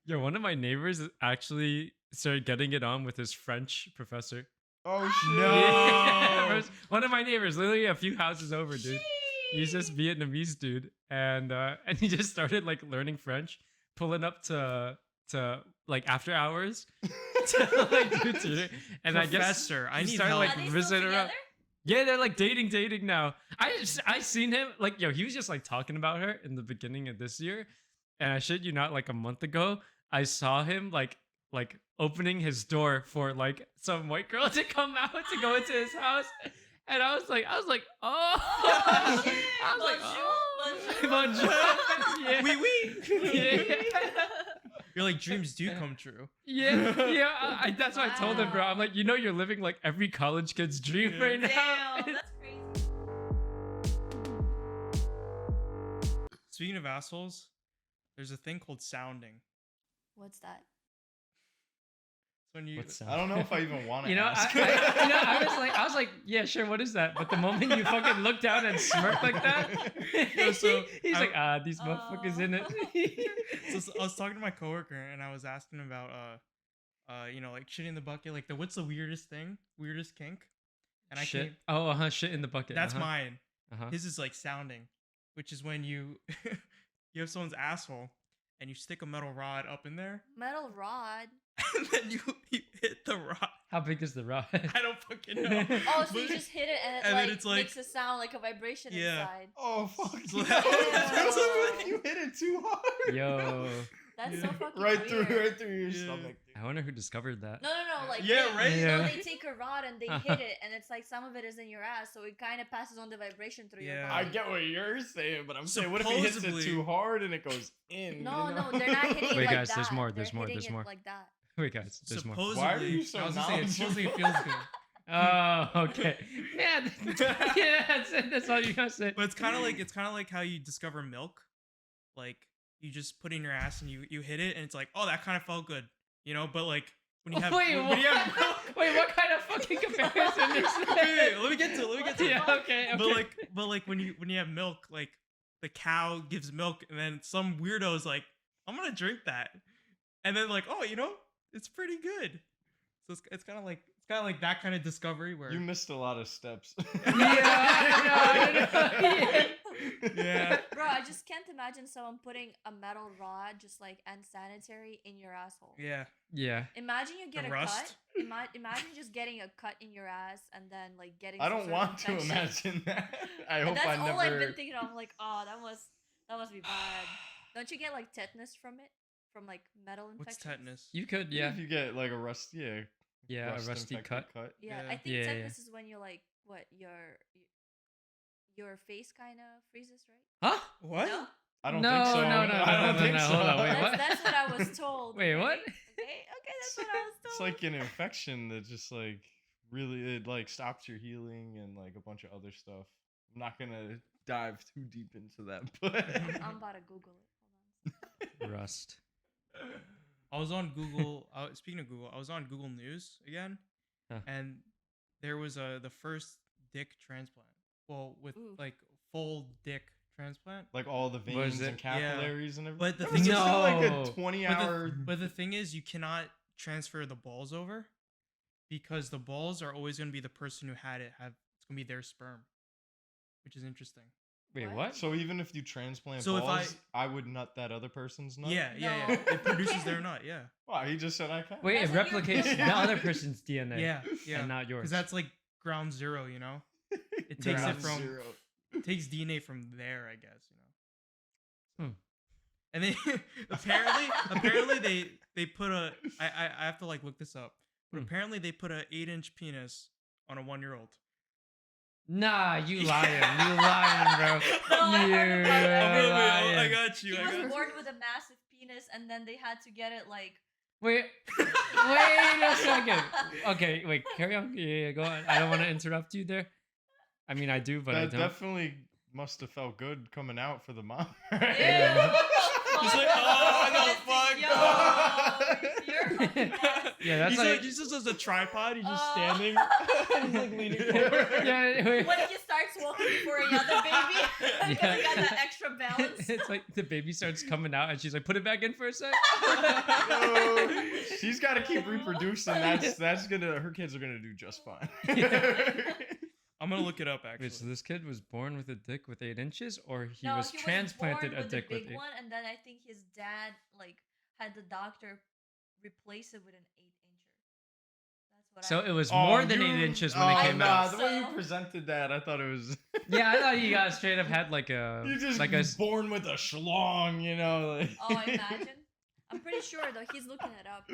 Yo, one of my neighbors actually started getting it on with his French professor. Oh shit! Yeah, one of my neighbors, literally a few houses over, dude. He's this Vietnamese dude, and he just started like learning French, pulling up to like after hours to like do tutoring. And I guess I he need started help. like Are they still visiting around. together? Yeah, they're like dating now. I seen him like yo, he was just like talking about her in the beginning of this year, and I shit you not, like a month ago, I saw him like opening his door for like some white girl to come out to go into his house, and I was like, oh, Oh, shit. I was like, Bonjour, oh, bonjour. bonjour. Yeah. Oui, oui. Yeah. You're like dreams do come true. Yeah, that's what I told him, bro. I'm like, you're living like every college kid's dream right now. Damn, that's crazy. Speaking of assholes, there's a thing called sounding. What's that? It's when you What's I don't know if I even want to You know, ask. I was like, yeah, sure. What is that? But the moment you fucking look down and smirk like that, No, so he's I- like, these motherfuckers in it. So I was talking to my coworker and I was asking about you know, like shit in the bucket, like what's the weirdest kink? And shit. I can't. Oh, shit in the bucket. That's mine. Uh-huh. His is like sounding, which is when you you have someone's asshole and you stick a metal rod up in there, Metal rod. and then you hit the rod. How big is the rod? I don't fucking know. Oh, so you But- just hit it and it and then like it's like- makes a sound like a vibration Yeah. inside. Oh fuck! So No. that- That's what you hit it too hard. Yo, That's so fucking right weird. through your Yeah. stomach. I wonder who discovered that. No, like Yeah, they, right? You know, Yeah. they take a rod and they hit it, and it's like some of it is in your ass, so it kind of passes on the vibration through your Yeah. I body. get what you're saying, but I'm saying, what if he hits it Supposedly- too hard and it goes in? No, you know? no, they're not hitting it Wait, like guys, that. there's more, They're there's more, hitting there's it more. like that. Wait, guys, there's more. Supposedly, Why are you so I was gonna say, knowledgeable? supposedly it feels good. Oh, okay. Yeah, yeah, that's it. That's all you gotta say. But it's kind of like how you discover milk, like you just put it in your ass and you hit it and it's like, oh, that kind of felt good, you know. But like when you have Wait, when you have milk, Wait, what kind of fucking comparison is that? wait, let me get to it. Yeah, okay. But like when you have milk, like the cow gives milk and then some weirdo's like, I'm gonna drink that, and then like, oh, you know, it's pretty good. So it's kind of like that kind of discovery where You missed a lot of steps. I know. yeah. Bro, I just can't imagine someone putting a metal rod, just like unsanitary, in your asshole. Yeah. Yeah. Imagine you get The a rust? cut. Imagine just getting a cut in your ass and then like getting. I some don't sort of want to infection. imagine that. I And hope that's I all never. I've been thinking of. I'm like, oh, that must be bad. Don't you get like tetanus from it? From like metal infection? What's tetanus? You could, Yeah. yeah. If you get like a rust, yeah. Yeah, a rusty rust-infected cut. Yeah, Yeah. I think Yeah, yeah. tetanus is when you're like, what, your face kind of freezes, right? Huh? What? No? I don't No, think so. no, no, I don't no, think no, so. hold on, wait, That's, what? that's what I was told. Wait, okay? what? Okay, that's what I was told. It's like an infection that just like really it like stops your healing and like a bunch of other stuff. I'm not gonna dive too deep into that, but I'm about to Google it. Hold on. Rust. I was on Google. Speaking of Google, I was on Google News again, Huh. and there was the first dick transplant. Well, with Ooh. like full dick transplant. like all the What is veins it? and capillaries and everything. But the That thing was is- just like No. a 20-hour. But the thing is, you cannot transfer the balls over because the balls are always going to be the person who had it. It's going to be their sperm, which is interesting. Wait, What? what? So even if you transplant So if balls, I would nut that other person's nut. Yeah. No. It produces their nut. Yeah. Wow, he just said I can. Wait, it That's like your- replicates the other person's DNA. Yeah. And not yours. Because that's like ground zero, you know. It takes Ground it from Zero. it takes DNA from there, I guess, you know. Hmm. And then apparently they put a I have to like look this up. But Hmm. apparently they put a 8-inch penis on a 1-year-old. Nah, you lying. You lying, bro. No, I heard about that. You're I lying. got you. He I was got you. born with a massive penis, and then they had to get it like. Wait, wait a second. Okay, wait, carry on. Yeah, go on. I don't want to interrupt you there. I mean, I do, but I That don't. definitely must have felt good coming out for the mom. Yeah. He's like, oh, fuck? Yo, you're fucking nasty. Yeah, that's he's just as a tripod. He's just Oh. standing. He's like leaning forward. Yeah, wait. When he starts walking for another baby because Yeah. he got that extra balance. It's like the baby starts coming out, and she's like, "Put it back in for a sec." No, she's got to keep reproducing. That's gonna. Her kids are gonna do just fine. I'm gonna look it up actually. Wait, so this kid was born with a dick with 8 inches, or he No, was he transplanted born a dick a with big 8? one, and then I think his dad like had the doctor replace it with an 8-incher. That's what So I it was Oh, more than you- 8 inches when it oh, came nah, out. The way you So- presented that, I thought it was. Yeah, I thought you guys straight up had like a You just like a born with a schlong, you know. Like. Oh, imagine. I'm pretty sure though. He's looking it up.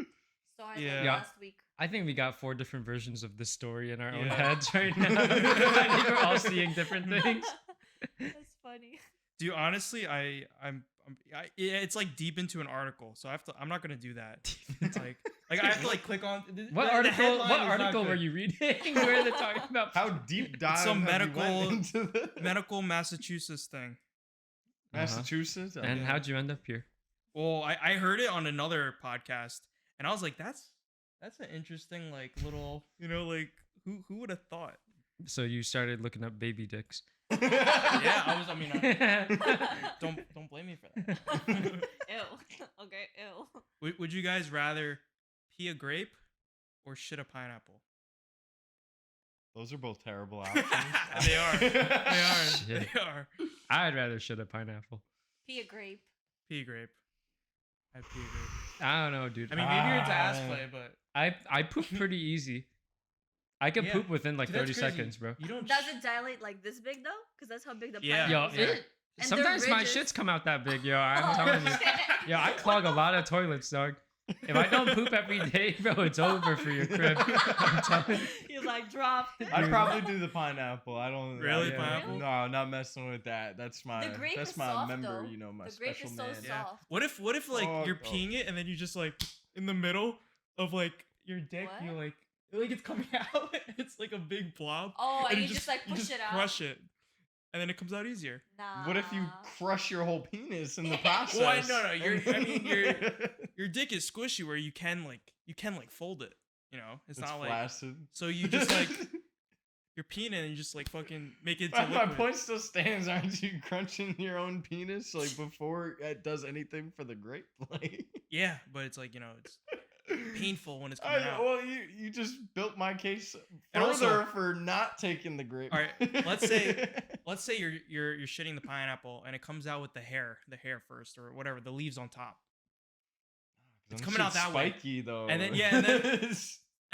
So I Yeah. think Yeah. last week. I think we got 4 different versions of this story in our own Yeah. heads right now. I think we're all seeing different things. That's funny. Dude, honestly, it's like deep into an article, so I'm not gonna do that. It's like I have to like click on What the article? headline What is not article were good. you reading? Where they're talking about? How deep dive? some have you went medical- into the- medical Massachusetts thing. Massachusetts. And Okay. how'd you end up here? Well, I heard it on another podcast, and I was like, that's an interesting like little, like who would have thought? So you started looking up baby dicks. Yeah, I mean, don't blame me for that. Ew. Okay, ew. Would you guys rather pee a grape or shit a pineapple? Those are both terrible options. They are. Shit. They are. I'd rather shit a pineapple. Pee a grape. Pee a grape. I pee a grape. I don't know, dude. I mean, maybe you're into Ah, ass man. play, but I poop pretty easy. I can Yeah. poop within like Dude, that's 30 crazy. seconds, bro. You don't. Does it dilate like this big though? Because that's how big the Yeah. Yo, pineapple Yeah. is. And sometimes they're my ridges. shits come out that big, yo. I'm Oh, telling you. shit. Yo, I clog a lot of toilets, dog. If I don't poop every day, bro, it's over for your crib. I'm telling you. He's like dropped it. I'd probably do the pineapple. I don't Really? I- Pineapple? No, not messing with that. That's my. The grape that's is my soft, member. though. You know, my The grape special is so man. Yeah. soft. What if like Oh, you're oh. peeing it and then you just like in the middle of like your dick, What? you're like it's coming out. It's like a big blob. Oh, and you you just like you push just it out. crush it, and then it comes out easier. Nah. What if you crush your whole penis in the process? Well, no, your dick is squishy where you can like fold it. It's It's not like flaccid. so you just like you're peeing it and you just like fucking make it to My liquid. point still stands. Aren't you crunching your own penis like before it does anything for the grape? Like, Yeah, but it's like it's painful when it's coming out. Well, you just built my case And further also- for not taking the grape. All right, let's say you're shitting the pineapple and it comes out with the hair first or whatever, the leaves on top. It's Them coming out shit's that way. spiky though. And then- yeah, and then-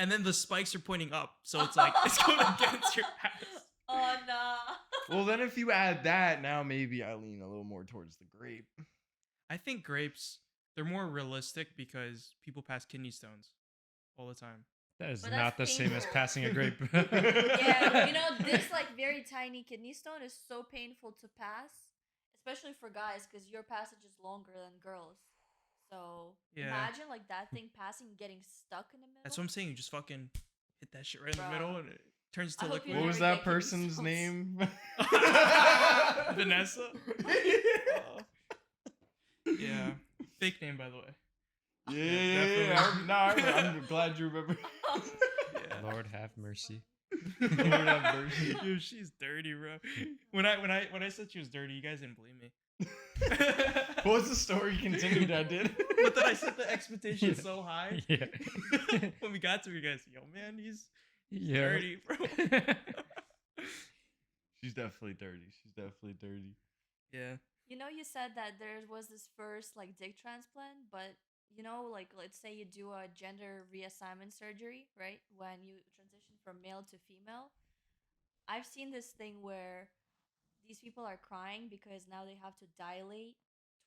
And then the spikes are pointing up, so it's like it's going against your ass. Oh nah. well, then if you add that, now maybe I lean a little more towards the grape. I think grapes, they're more realistic because people pass kidney stones all the time. That is But not the that's same as painful. passing a grape. Yeah, this like very tiny kidney stone is so painful to pass, especially for guys, because your passage is longer than girls. So Yeah. imagine like that thing passing, getting stuck in the middle. That's what I'm saying. You just fucking hit that shit right in the Bruh. middle and it turns to I hope liquid. you What never was get that kidney person's stones. name? Vanessa? Yeah. Fake name, by the way. Yeah. No, I'm glad you remember. Yeah. Lord have mercy. Lord have mercy. Dude, she's dirty, bro. When I said she was dirty, you guys didn't believe me. What was the story continued? I did. But then I set the expectation so high. Yeah. When we got to it, you guys, yo, man, he's Yeah. dirty, bro. She's definitely dirty. She's definitely dirty. Yeah. You said that there was this first like dick transplant, but like let's say you do a gender reassignment surgery, right? When you transition from male to female. I've seen this thing where these people are crying because now they have to dilate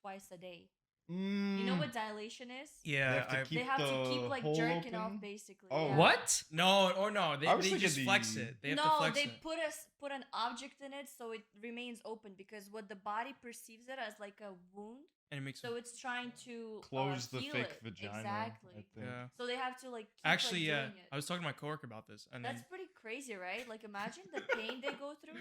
twice a day. You know what dilation is? Yeah. They have to I've- keep They have to the keep like hole jerking open? off basically. Oh, yeah. What? No. They I was just thinking flex the- it. They have to No, flex they it. put an object in it so it remains open because what the body perceives it as like a wound, And it makes so it's trying to Close the heal fake it. vagina. Exactly. I think. Yeah. So they have to like keep, Actually, like, yeah. doing it. I was talking to my coworker about this, and That's then pretty crazy, right? Like imagine the pain they go through.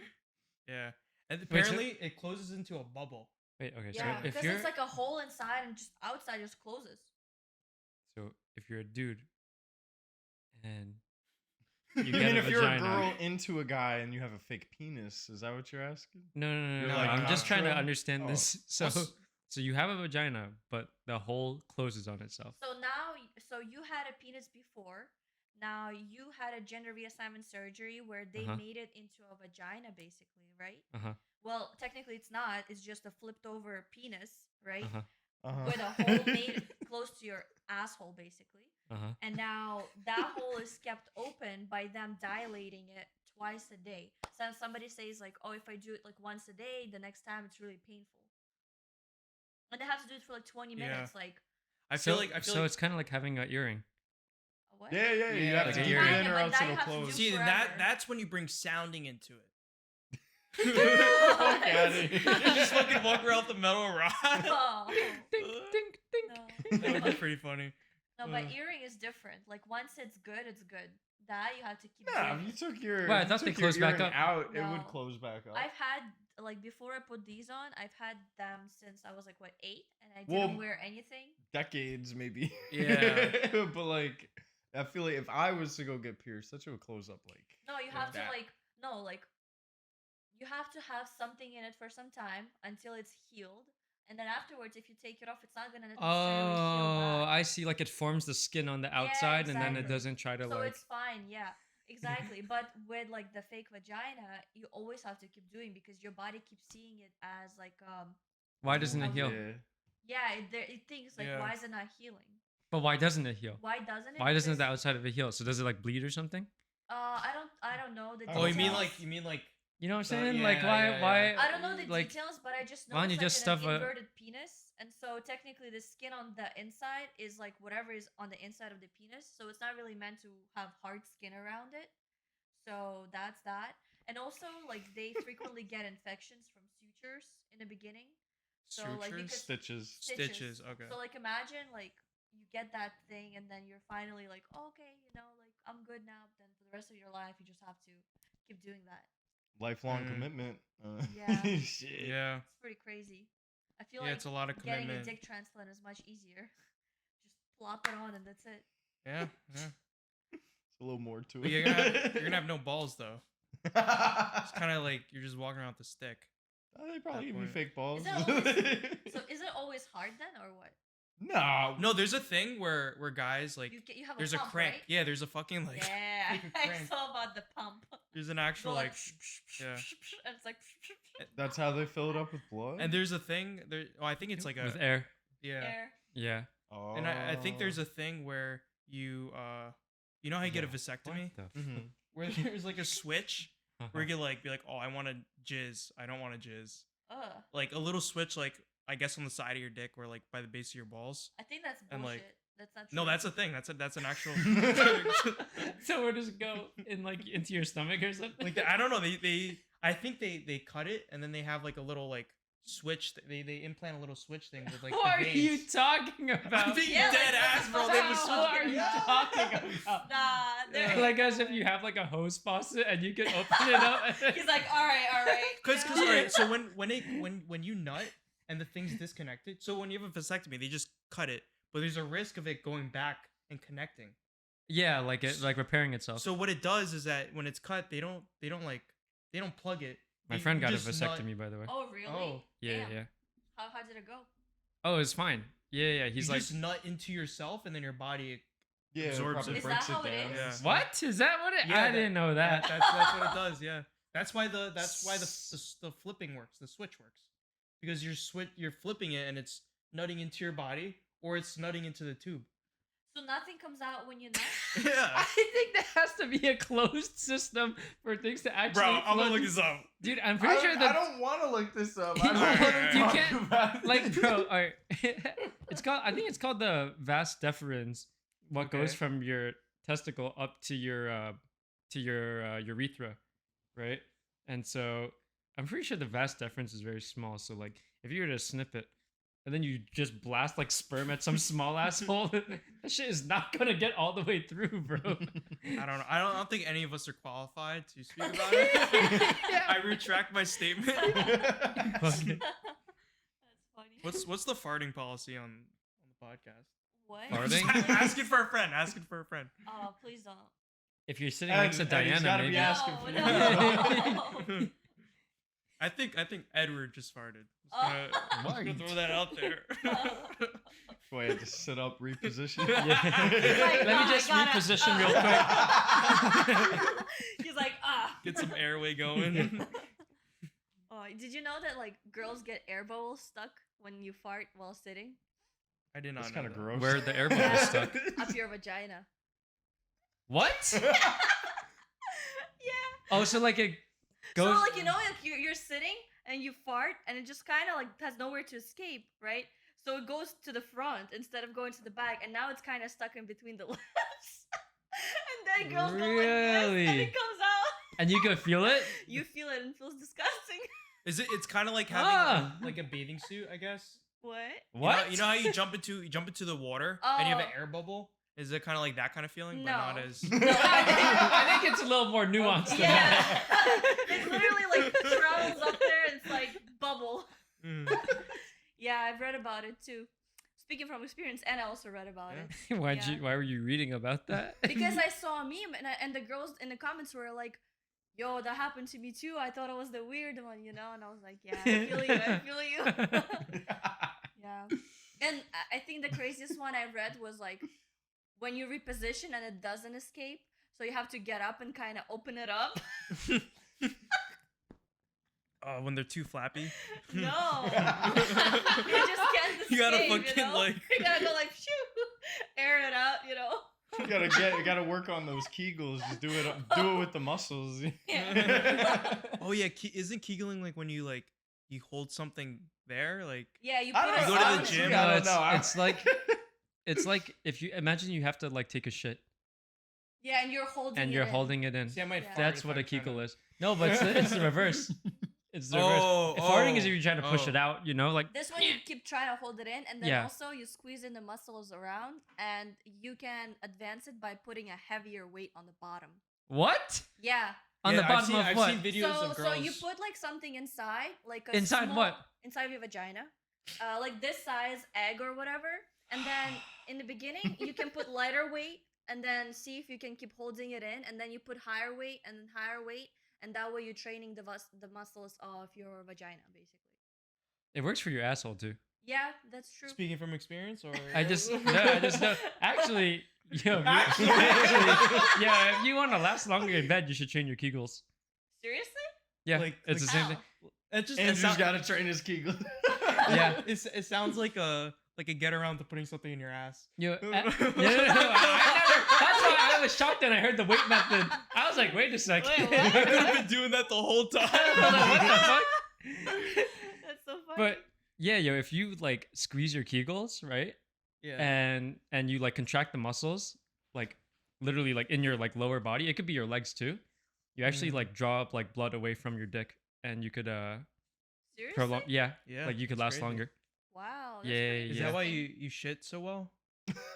yeah, and Wait, so- apparently it closes into a bubble. Wait, okay. Yeah, So if because you're it's like a hole inside and just outside just closes. so if you're a dude and you You get mean a if you're a vagina. girl into a guy and you have a fake penis? Is that what you're asking? No. You're like, I'm just trying to Castro? understand Oh. this. So, What's- so you have a vagina, but the hole closes on itself. So now, so you had a penis before. Now you had a gender reassignment surgery where they Uh-huh. made it into a vagina, basically, right? Uh huh. Well, technically, it's not. It's just a flipped over penis, right? Uh huh. Uh-huh. With a hole made close to your asshole, basically. Uh huh. And now that hole is kept open by them dilating it twice a day. So somebody says like, "Oh, if I do it like once a day, the next time it's really painful." And they have to do it for like 20 Yeah. minutes. Like, I feel So, like so it's kind of like having an earring. what? Yeah, you Yeah, have like to a keep earring. it in or Kinda, else but that it'll you have to close. do see forever. that's when you bring sounding into it. Fuck outta here. You just fucking walk around the metal rod. Oh, Ding, ding, ding. That would be no. pretty funny. No, but Uh. earring is different. Like once it's good, it's good. That you have to keep Yeah, doing. if you took your, Well, I if you thought they took your closed back earring up. out, it No. would close back up. I've had like before I put these on, I've had them since I was like what 8, and I Well, didn't wear anything. Decades, maybe. Yeah. But like, I feel like if I was to go get pierced, that shit would close up like. No, you Yeah. have to that. like no like you have to have something in it for some time until it's healed, and then afterwards, if you take it off, it's not gonna necessarily heal Oh, back. I see. Like it forms the skin on the outside, and then it exactly. doesn't try to So like. it's fine, yeah, exactly. But with like the fake vagina, you always have to keep doing because your body keeps seeing it as like Why doesn't it Okay. heal? it thinks like Yeah. why is it not healing? But why doesn't it heal? Why doesn't it? Why doesn't Because, the outside of it heal? So does it like bleed or something? I don't know the Oh, Oh, you mean details. like You know what I'm So, saying? yeah, like why yeah, why? yeah. I don't know the like, details, but I just know why don't it's you like just an stuff a- inverted penis, and so technically the skin on the inside is like whatever is on the inside of the penis, so it's not really meant to have hard skin around it. So that's that, and also like they frequently get infections from sutures in the beginning. So like sutures? because Stitches. Stitches, okay. So like imagine like you get that thing, and then you're finally like, oh, okay, you know, like I'm good now. But then for the rest of your life, you just have to keep doing that. Lifelong Mm. commitment. Yeah. Shit. Yeah. It's pretty crazy. I feel Yeah, like it's a lot of getting a commitment. dick transplant is much easier. Just plop it on and that's it. Yeah, yeah. It's a little more to it. But you're gonna have no balls though. It's kind of like you're just walking around with a stick. They probably give me point. fake balls. Is that always, so is it always hard then, or what? no. No, there's a thing where guys like You have there's a a pump, crank. right? Yeah, there's a fucking like Yeah, like a I crank. saw about the pump. There's an actual Go like yeah. and it's like That's how they fill it up with blood. And there's a thing there. Oh, I think it's like a with air. yeah. air. Yeah. oh. And I think there's a thing where you know how you get a Yeah. vasectomy What the Mhm. where there's like a switch f- where you can like be like, oh, I want to jizz. I don't want to jizz. Ugh. Like a little switch, like I guess on the side of your dick or like by the base of your balls. I think that's And, bullshit. like- That's not true. No, that's a thing. That's an actual. So where does it go in like into your stomach or something? Like I don't know. They I think they cut it and then they have like a little like switch. They implant a little switch thing with like. what the are veins. you talking about? I'm being Yeah, like, dead what ass, the bro. fuck? They have a What are switch. you talking about? Nah, there Yeah. Like as if you have like a hose faucet and you can open it up. He's like, all right. Cause yeah." alright, so when you nut and the thing's disconnected, so when you have a vasectomy, they just cut it, but there's a risk of it going back and connecting. Yeah, like it like repairing itself. So what it does is that when it's cut, they don't plug it. My They- friend you got a just nut- vasectomy, by the way. Oh really? Oh, yeah, Damn. yeah. How did it go? Oh, it's fine. Yeah. He's you like, just nut into yourself and then your body. yeah, it absorbs probably it. Is breaks that how it down. is? Yeah. what is that? What? Yeah, I didn't know that. That's what it does. Yeah. That's why the flipping works. The switch works because you're flipping it and it's nutting into your body or it's nutting into the tube. So nothing comes out when you nut. Yeah. I think there has to be a closed system for things to actually. Bro, I'm gonna flow. look this up. Dude, I'm pretty sure I that don't want to look this up. You I don't want to you talk can't- about it. like, bro, alright. It's called. I think it's called the vas deferens. What goes Okay. from your testicle up to your urethra, right? And so I'm pretty sure the vas deferens is very small. So like, if you were to snip it, and then you just blast like sperm at some small asshole, that shit is not gonna get all the way through, bro. I don't know. I don't think any of us are qualified to speak about it. I retract my statement. Fuck it. That's funny. What's the farting policy on the podcast? What? Farting? Asking for a friend. Asking for a friend. Oh, please don't. If you're sitting And- next to and he's Diana, gotta be maybe. asking for No. I think Edward just farted. Oh. Just gonna throw that out there. Before I had to sit up, reposition. Yeah. Like, Let "Nah, me just I gotta- reposition real quick. He's like, ah. Get some airway going. Oh, did you know that like girls get air bubbles stuck when you fart while sitting I did not That's know kind of that. gross. Where are the air bubbles stuck? up your vagina? What? Yeah. Oh, so like it goes. So like like you're sitting and you fart and it just kind of like has nowhere to escape, right? So it goes to the front instead of going to the back, and now it's kind of stuck in between the lips. And then girls go like this, and Really? it comes out. And you can feel it? You feel it and it feels disgusting. Is it? It's kind of like having Ah. like a bathing suit, I guess. What? What? You know how you jump into the water and you have an Oh. air bubble? Is it kind of like that kind of feeling, but No. not as? No, I think it's a little more nuanced than Yeah. that. It's literally like travels up there and it's like bubble. Mm. Yeah, I've read about it too. Speaking from experience, and I also read about Yeah. it. Why'd Yeah. you? Why were you reading about that? Because I saw a meme and the girls in the comments were like, "Yo, that happened to me too. I thought I was the weird one, you know." And I was like, "Yeah, I feel you. I feel you." Yeah. And I think the craziest one I read was like when you reposition and it doesn't escape, so you have to get up and kind of open it up. When they're too flappy. No, you just can't escape. You gotta fucking, know? like- you gotta go like shoo, air it out, you know. You gotta work on those Kegels. Just do it with the muscles. Yeah. Oh yeah, isn't Kegeling like when you hold something there, like? Yeah, you I put don't it You go to the on- honestly, gym? I don't it's, know. it's like it's like if you imagine you have to like take a shit Yeah, and you're holding. and it you're in. holding it in. See, I might Yeah. fart That's if what I'm a Kegel tryna- is. No, but it's the reverse. It's the reverse. Oh, Farting is oh, if you're trying to push it oh. out, you know, like This one you keep trying to hold it in, and then Yeah. also you squeeze in the muscles around, and you can advance it by putting a heavier weight on the bottom. what? Yeah. On the bottom of I've what? seen videos So of girls. so you put like something inside, like a Inside small- what? Inside of your vagina, like this size egg or whatever, and then in the beginning you can put lighter weight, and then see if you can keep holding it in, and then you put higher weight and then higher weight, and that way you're training the muscles of your vagina, basically. It works for your asshole too. Yeah, that's true. Speaking from experience, or I just know. Actually, yo, Actually. yeah, if you want to last longer in bed, you should train your Kegels. Seriously? Yeah, Like- it's the same thing. it just Andrew's got to train his Kegel. Yeah. it sounds like a get around to putting something in your ass. You, no, that's why I was shocked when I heard the weight method. I was like, wait a second. Wait, what? I could have been doing that the whole time. What the fuck? That's so funny. But yeah, yo, if you like squeeze your Kegels, right, Yeah. and you like contract the muscles, like literally like in your like lower body, it could be your legs too. You actually Mhm. like draw up like blood away from your dick, and you could Seriously? prolong. Yeah, Yeah. like you could it's last crazy. longer. Wow. Yeah, Is yeah. that why you shit so well?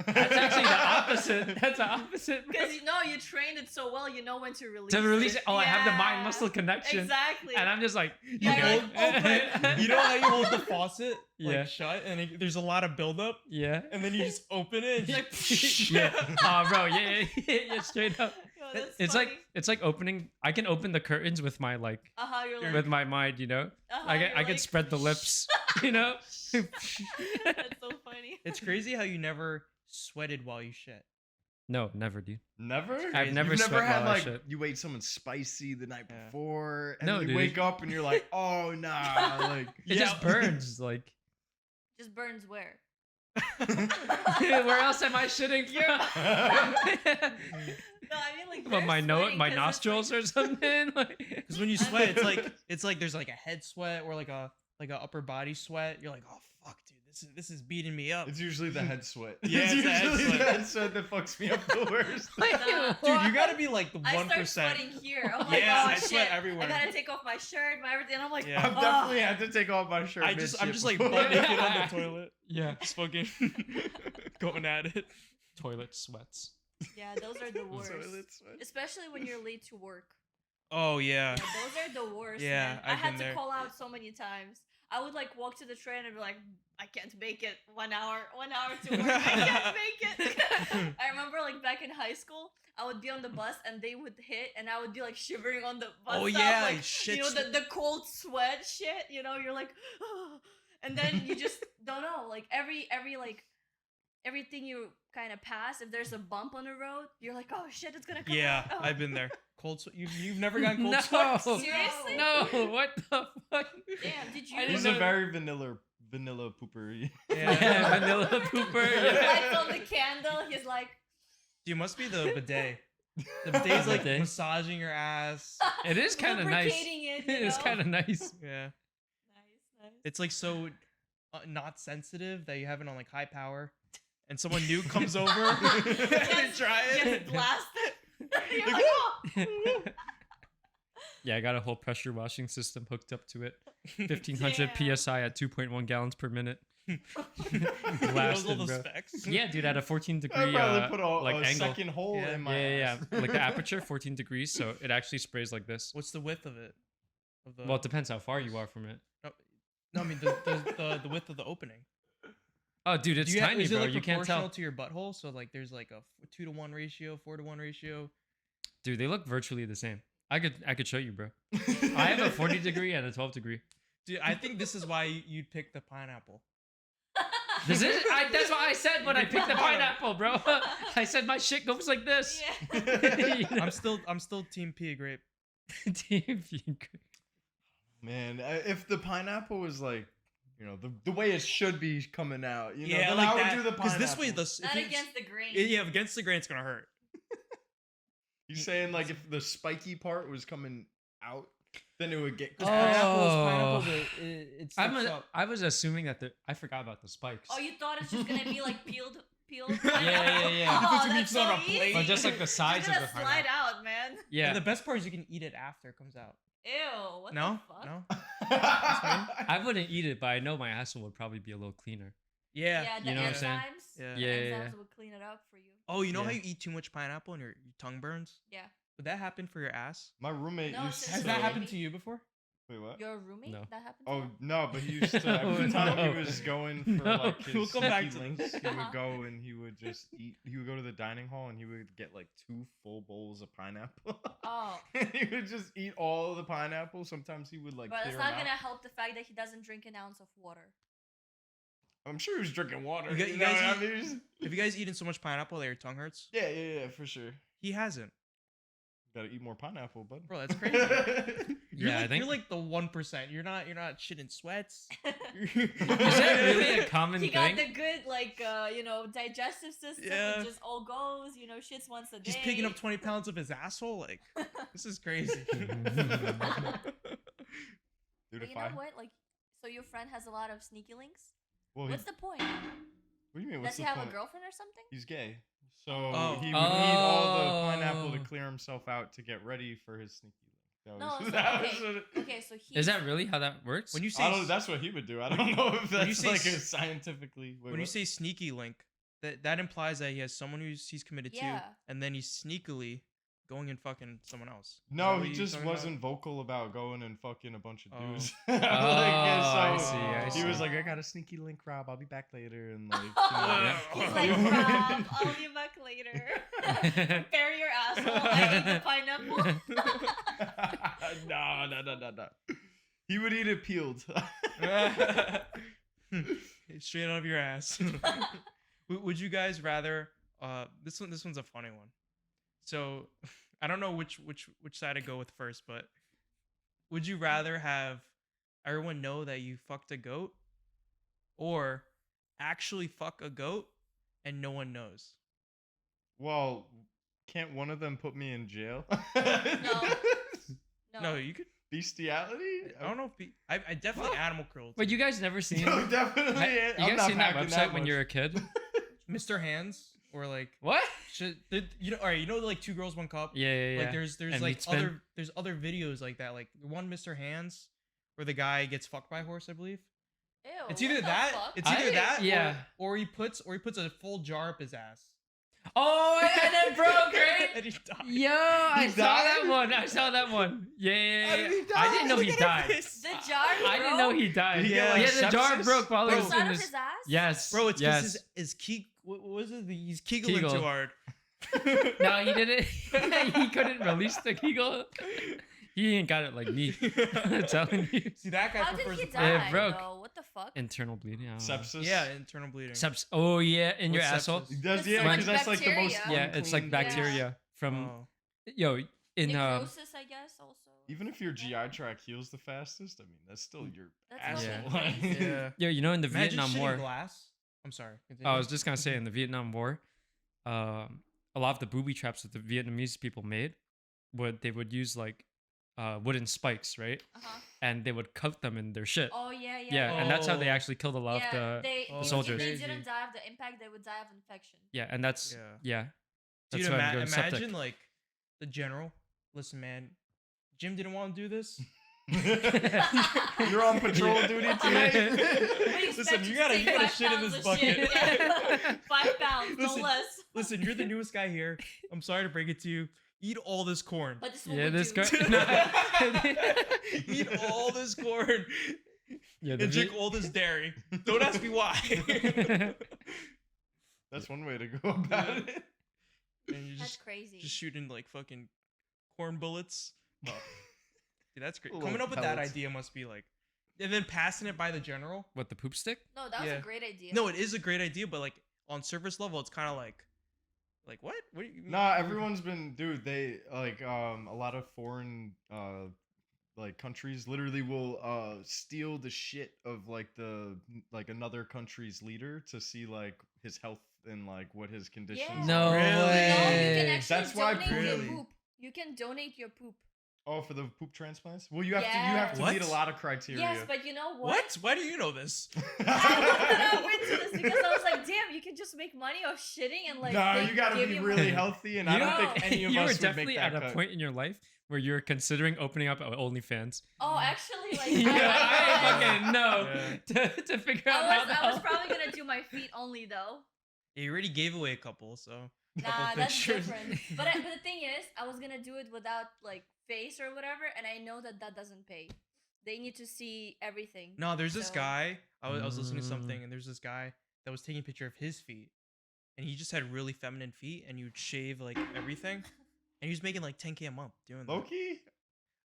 That's actually the opposite. That's the opposite. Because you trained it so well, you know when to release To release it, oh, I have the Yeah. mind muscle connection, Exactly. and I'm just like, Yeah, you're okay. like, open. You know how you hold the faucet Yeah. shut, and there's a lot of buildup, yeah. and then you just open it. And you're like, Yeah. Oh, bro. Yeah, straight up. Yo, that's It's funny. like it's like opening. I can open the curtains with my like You're like, with my mind. You know, I you're can like, spread the lips. You know. That's so funny. It's crazy how you never sweated while you shit. No, never, dude. Never? I've never You've never sweat had while I like shit. you ate something spicy the night Yeah. before, and No, then you dude. wake up and you're like, oh nah, like It just burns. Like, Just burns where? where else am I shitting from? No, I mean like. What, they're my sweating my 'cause it's, nostrils like- or something? Like, Because when you sweat, it's like there's like a head sweat or like a upper body sweat. You're like, oh fuck, dude, this is beating me up. It's usually the head sweat. Yeah, it's it's the head usually sweat. the head sweat that fucks me up the worst. Nah. Dude, you gotta be like the I 1%. start sweating here. I'm like, Yeah, oh I shit. sweat everywhere. I gotta take off my shirt, my everything. I'm like, Yeah. I've oh. definitely had to take off my shirt. I'm mid-shit just like before. butt naked on the toilet, yeah. just fucking going at it. Toilet sweats. Yeah, those are the worst. Toilet sweat. Especially when you're late to work. Oh yeah. Yeah, those are the worst. Yeah, man. I I've had been to there. call out so many times. I would like walk to the train and be like, I can't make it 1 hour to work. I can't make it. I remember like back in high school, I would be on the bus and they would hit, and I would be like shivering on the bus. Oh, stop, yeah, like shit. you know the cold sweat shit. You know, you're like, and then you just don't know. Like every like everything you kind of pass, if there's a bump on the road, you're like, oh shit, it's gonna come. Yeah, out. Oh. I've been there. Cold sweat. You've never gotten cold No. sweat? Seriously? No, what the fuck? Damn, did you? I didn't He's know a that- very vanilla pooper. Yeah, vanilla pooper. He Yeah. lights on the candle. He's like, Dude, must be the bidet. The bidet's like Bidet. massaging your ass. It is kind of nice. lubricating it. You It's know? kind of nice. Yeah. nice. It's like so not sensitive that you have it on like high power, and someone new comes over and try Gets it. blasted. You're Like, like, oh. Yeah, I got a whole pressure washing system hooked up to it. 1500 Damn. psi at 2.1 gallons per minute. Knows all Blasted, the bro. specs. Yeah, dude, at a 14 I degree probably put a like angle. second hole Yeah. in my Yeah, ass. like the aperture 14 degrees, so it actually sprays like this. What's the width of it? Of the Well, it depends how far you are from it. no, I mean the width of the opening. Oh, dude, it's Do you have- tiny, is it bro. like You can't proportional tell. to your butthole? So like there's like a 2-to-1 ratio, 4-to-1 ratio. Dude, they look virtually the same. I could show you, bro. I have a 40 degree and a 12 degree. Dude, I think this is why you'd pick the pineapple. That's what I said when I picked the pineapple, bro. I said my shit goes like this. Yeah. I'm still team pea grape. Man, if the pineapple was like, you know, the way it should be coming out, you know, Yeah, then like I would that. do the pineapple. Because this way, Not against the grain. yeah, against the grain, it's gonna hurt. You saying like if the spiky part was coming out, then it would get. Oh. Pineapples, it I was assuming that I forgot about the spikes. Oh, you thought it's just gonna be like peeled? Yeah. Oh, It's gonna be that's just on so a plate. easy. But just like the sides It's of gonna the slide pineapple. out, man. Yeah. And the best part is you can eat it after it comes out. Ew. What No, the fuck? no. I wouldn't eat it, but I know my asshole would probably be a little cleaner. Yeah. Yeah, the You know what I'm enzymes. saying? Yeah. The Yeah, yeah, enzymes yeah. will clean it up for you. Oh, you know how Yeah. you eat too much pineapple and your tongue burns? Yeah. Would that happen for your ass? My roommate No, used it's to. Has So- that happened to you before? Wait, what? Your roommate? No. That happened to Oh him? no, but he used to every No, time no. he was going for No. like his We'll come back sneaky to links, he Uh-huh. would go and he would just eat. He would go to the dining hall and he would get like 2 full bowls of pineapple. Oh. And he would just eat all of the pineapple. Sometimes he would like But clear it's not 'em gonna out. help the fact that he doesn't drink an ounce of water. I'm sure he was drinking water. You You, guys know what I eat- mean? He's- Have you guys eaten so much pineapple that your tongue hurts? Yeah, for sure. He hasn't. Gotta eat more pineapple, bud. Bro, that's crazy. You're Yeah, I like, think. you're like the 1%. You're not shitting sweats. Is that really a common He thing? got the good, like, digestive system. Yeah. It just all goes, shits once a day. He's picking up 20 pounds of his asshole. Like, this is crazy. Dude, But if you know I, what? Like, so your friend has a lot of sneaky links? well, What's the point? what do you mean? What's Does he the have point? a girlfriend or something? He's gay. So Oh. he would eat all the pineapple to Oh. clear himself out to get ready for his sneaky link. No, so, that okay. what it- Okay, so he. Is that really how that works? When you say I don't, that's what he would do. I don't know if When you that's say like a s- scientifically. Wait, when you what? say sneaky link, that implies that he has someone he's committed Yeah. to, and then he's sneakily going and fucking someone else. Is that No, what he you're just talking about? wasn't vocal about going and fucking a bunch of Oh. dudes. I so see, I He was see. like, I got a sneaky link, Rob. I'll be back later, and like. He's like, Rob, I'll be back later. Prepare your asshole. I eat the pineapple. No. He would eat it peeled. Straight out of your ass. Would you guys rather? This one's a funny one. So, I don't know which side to go with first, but would you rather have everyone know that you fucked a goat, or actually fuck a goat and no one knows? Well, can't one of them put me in jail? No. No, you could. Bestiality? I don't know if I definitely What? animal cruelty. Wait, you guys never seen? No, definitely. You I'm guys not seen that packing website when much. you were a kid? Mr. Hands or like What? all right, like 2 girls 1 cup. Yeah, yeah, yeah. Like there's And like meat spin? other videos like that. Like one Mr. Hands where the guy gets fucked by a horse, I believe. Ew. It's either what the that. fuck? It's either that. Yeah. Or he puts a full jar up his ass. Oh, and it broke, right? And he died. Yo, I saw that died? one. I saw that one. Yeah. How did he I die? didn't know Look he at her died. face. The jar. I didn't know he died. Did he get, Yeah, like, the jar sepsis? broke while it Bro, was Inside in of his. his ass? Yes, Bro, it's yes. because his what was it? He's keegling Kegel. too hard. No, he didn't. He couldn't release the Kegel. He ain't got it like me. I'm telling you. See, that guy How did prefers he the die? broke. Though? What the fuck? Internal bleeding. I don't know. Sepsis. Yeah, internal bleeding. Oh yeah, in your What's asshole. sepsis? It does, It's yeah, like because that's like the most. bacteria. Yeah, it's like unclean- bacteria from Oh. yo in Necrosis, I guess, also. Even if your GI tract heals the fastest, I mean that's still your That's asshole. fucking crazy. Yeah. yo. You know, in the Imagine Vietnam shitting War. glass. I'm sorry. I continue. was just gonna say in the Vietnam War, a lot of the booby traps that the Vietnamese people made they would use like wooden spikes, right? Uh-huh. And they would cut them in their shit. Oh yeah, yeah. Yeah, and that's how they Oh. actually killed a lot yeah, of the they, Oh, if soldiers. they crazy. didn't die of the impact, they would die of infection. yeah, and that's Yeah. yeah. That's Dude, why I'm going imagine septic. like the general. Listen, man, Jim didn't want to do this. You're on patrol duty tonight. We Listen, expect you to gotta take get a 5 shit in pounds this of shit. bucket. Yeah. 5 pounds, Listen, no less. Listen, you're the newest guy here. I'm sorry to break it to you. Eat all this corn. But this one Yeah, would this do. guy. Eat all this corn Yeah, and drink all this dairy. Don't ask me why. That's one way to go about it. And you're That's crazy. just shooting like fucking corn bullets. Oh. Dude, that's great. Little Coming up with that pellets. idea must be like, and then passing it by the general. What, the poop stick? No, that was Yeah. a great idea. No, it is a great idea, but like on surface level, it's kind of like what? What do you? Nah, everyone's been, dude. They like a lot of foreign like countries literally will steal the shit of like another country's leader to see like his health and like what his conditions. Yeah. No Really? No, you way. can actually That's why donate your Really? poop. You can donate your poop. Oh, for the poop transplants? Well, you have to Yes. meet a What? lot of criteria. Yes, but you know what? What? Why do you know this? I looked it up into this because I was like, damn, you can just make money off shitting and like. no, they you gotta give be you really money. healthy, and I don't think any of you us were would definitely make that at a cut. point in your life where you're considering opening up OnlyFans. Oh, actually, like. Yeah, I I, fucking know to figure out how the I was hell- probably gonna do my feet only though. Yeah, you already gave away a couple, so. Nah, Couple that's pictures. different. But the thing is, I was gonna do it without like face or whatever, and I know that doesn't pay. They need to see everything. No, there's this So- guy. I was listening to Mm. something, and there's this guy that was taking a picture of his feet, and he just had really feminine feet, and you'd shave like everything, and he was making like 10K a month doing that. Loki,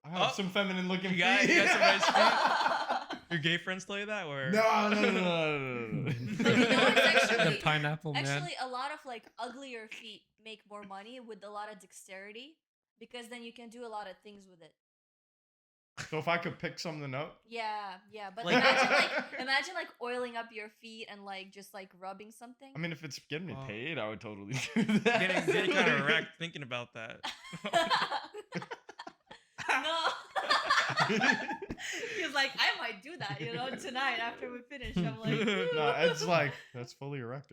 I have Oh, some feminine looking you got- feet. you got some nice feet? Your gay friends tell you that, or No. But you know what's actually- the pineapple man. Actually, a lot of like uglier feet make more money with a lot of dexterity because then you can do a lot of things with it. So if I could pick something up, Yeah, yeah. But Like- imagine like oiling up your feet and like just like rubbing something. I mean, if it's getting me Wow. paid, I would totally do that. getting kind of wrecked thinking about that. No. He was like, I might do that, tonight after we finish. I'm like, No, Ed's like, that's fully erect.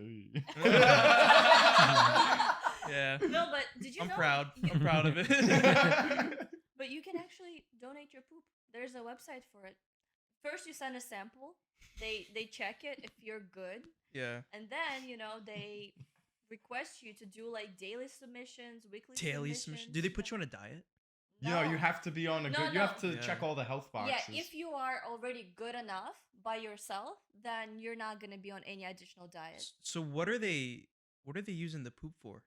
Yeah, no, but did you I'm know? proud. You, I'm proud of it. but you can actually donate your poop. There's a website for it. First, you send a sample. They check it if you're good, Yeah, and then they request you to do like daily submissions, weekly daily submissions. submission. Do they put you on a diet? No, you have to be on a No, good. You have to no. check all the health boxes. Yeah, if you are already good enough by yourself, then you're not gonna be on any additional diet. So what are they? What are they using the poop for?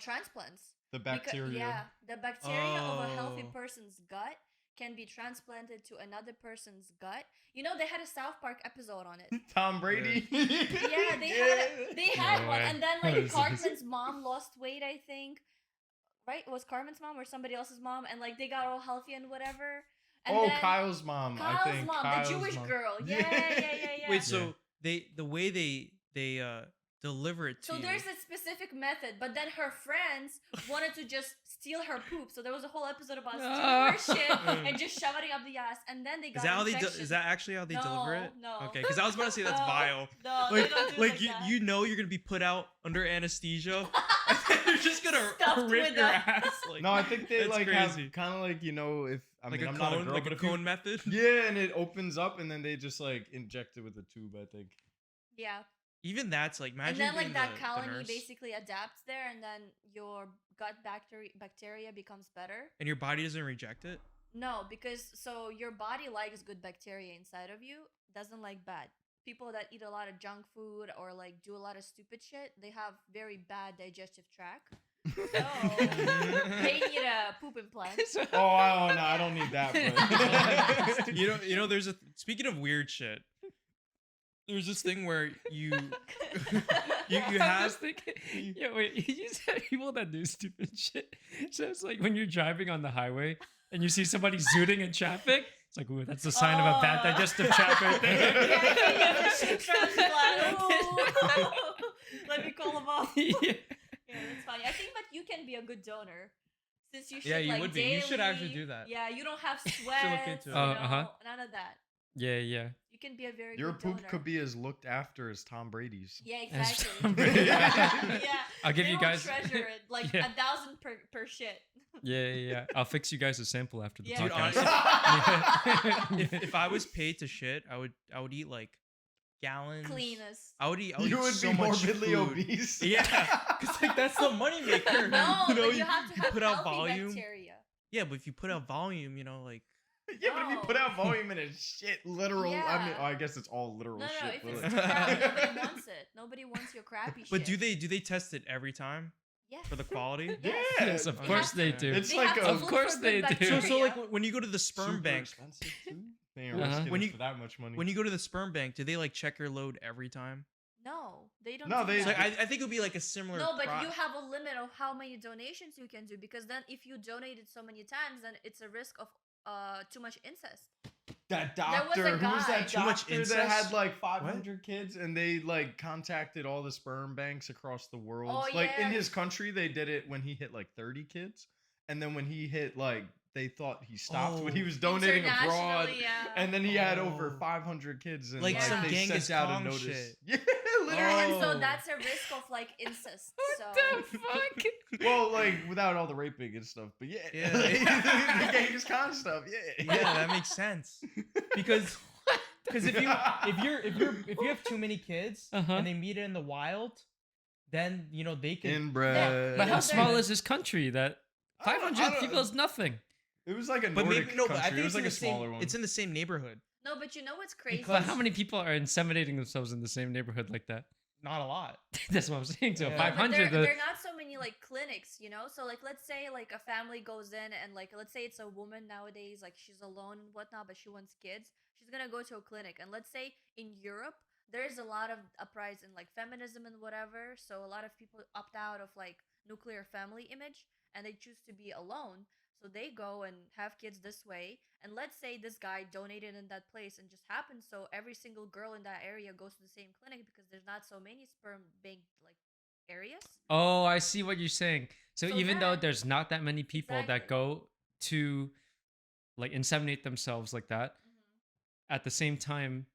Transplants. the Becau- bacteria. yeah, the bacteria of a healthy Oh. person's gut can be transplanted to another person's gut. They had a South Park episode on it. Tom Brady. Yeah, they had No one, way. and then What like is this? Cartman's mom lost weight, I think. Right? It was Cartman's mom or somebody else's mom, and like they got all healthy and whatever. And Oh, then Kyle's mom. I Kyle's think mom, Kyle's the Jewish mom. girl. Yeah. Wait, so the way they deliver it to So you. there's a specific method, but then her friends wanted to just steal her poop. So there was a whole episode about stealing her shit and just shoving it up the ass, and then they got Is that how infection. is that actually how they deliver it? No. Okay, because I was about to say that's No, vile. No, Like, they don't do it like that. you know you're gonna be put out under anesthesia, and then you're just gonna Stuffed rip with your a- ass. Like, No, I think they That's like crazy. have kind of like if I like mean a I'm cone, not a girl, like but a if you- cone method. Yeah, and it opens up, and then they just like inject it with a tube. I think. Yeah. Even that's like And imagine then like being that the colony nurse, basically adapts there, and then your gut bacteria becomes better. and your body doesn't reject it. No, because so your body likes good bacteria inside of you, doesn't like bad. People that eat a lot of junk food or like do a lot of stupid shit, they have very bad digestive tract. So they need a poop implant. Oh, I don't need that. But you know, there's a speaking of weird shit. There's this thing where you you I'm have just thinking, yeah, wait, you said people that do stupid shit. So it's like when you're driving on the highway and you see somebody zooting in traffic, it's like, ooh, that's a sign of a bad Oh. digestive tract right there. Yeah, shit transplant. Ooh. Let me call him off. Yeah. Yeah, that's funny. I think that you can be a good donor. Since you should Yeah, you like would be. daily. You should actually do that. Yeah, you don't have sweat. into it. None of that. Yeah, yeah. You can be a very your good poop donor. could be as looked after as Tom Brady's. Yeah, As exactly. Tom Brady. Yeah. I'll give They you will guys. treasure it like Yeah. 1,000 per shit. Yeah, yeah, yeah. I'll fix you guys a sample after the Yeah. Dude, podcast. honestly, if I was paid to shit, I would eat like gallons. Cleanest. I would eat You eat would so be much morbidly food. obese. Yeah, because like that's the moneymaker. No, you know, but you have to have put out healthy volume. bacteria. Yeah, but if you put out volume, you know, like Yeah, but if you put No. out volume in a shit literal, I mean, Yeah. I guess it's all literal No, shit. if but it's like- crap, nobody wants it. Nobody wants your crappy shit. but do they test it every time Yeah. for the quality? Yeah, Yes, of They course have they to. do. It's They like have a- to Of look course for they good do. So bacteria. like when you go to the sperm super bank, expensive too. They ain't Uh-huh. risking When it you- for that much money. when you go to the sperm bank, do they like check your load every time? No, they don't. No, do they- So that. like, I think it would be like a similar. No, but pro- you have a limit of how many donations you can do because then if you donated so many times, then it's a risk of too much incest. that was a doctor, who was guy. that Too much doctor that had incest? like 500 kids and they like contacted all the sperm banks across the world. Oh, Like in yeah. his country, they did it when he hit like 30 kids, and then when he hit like they thought he stopped when he was donating abroad. Internationally, yeah. And then he had over Oh. 500 kids, and Like like, some they Genghis sent out a Khan notice. shit. Yeah, Yeah, literally. and so Oh. that's a risk of like incest. So The fuck? Well, like without all the raping and stuff, but yeah, Yeah. the Genghis Khan stuff, yeah. Yeah, that makes sense. Because if you have too many kids Uh-huh. and they meet it in the wild, then you know they can. Inbred. But how Yeah. small is this country that I don't- 500 people is nothing? It was like a But Nordic maybe no, but country. I think it was like in a the same, smaller one. It's in the same neighborhood. no, but you know what's crazy? But how many people are inseminating themselves in the same neighborhood like that? Not a lot. That's what I'm saying. So Yeah. No, but 500. there are not so many like clinics, you know. So like, let's say like a family goes in and like, let's say it's a woman nowadays, like she's alone and whatnot, but she wants kids. She's gonna go to a clinic, and let's say in Europe there's a lot of uprise in like feminism and whatever. So a lot of people opt out of like nuclear family image, and they choose to be alone. So they go and have kids this way. And let's say this guy donated in that place and just happens so every single girl in that area goes to the same clinic because there's not so many sperm bank like areas. Oh, I see what you're saying. So, So even though that- there's not that many people that Exactly. go to like inseminate themselves like that, at the same time,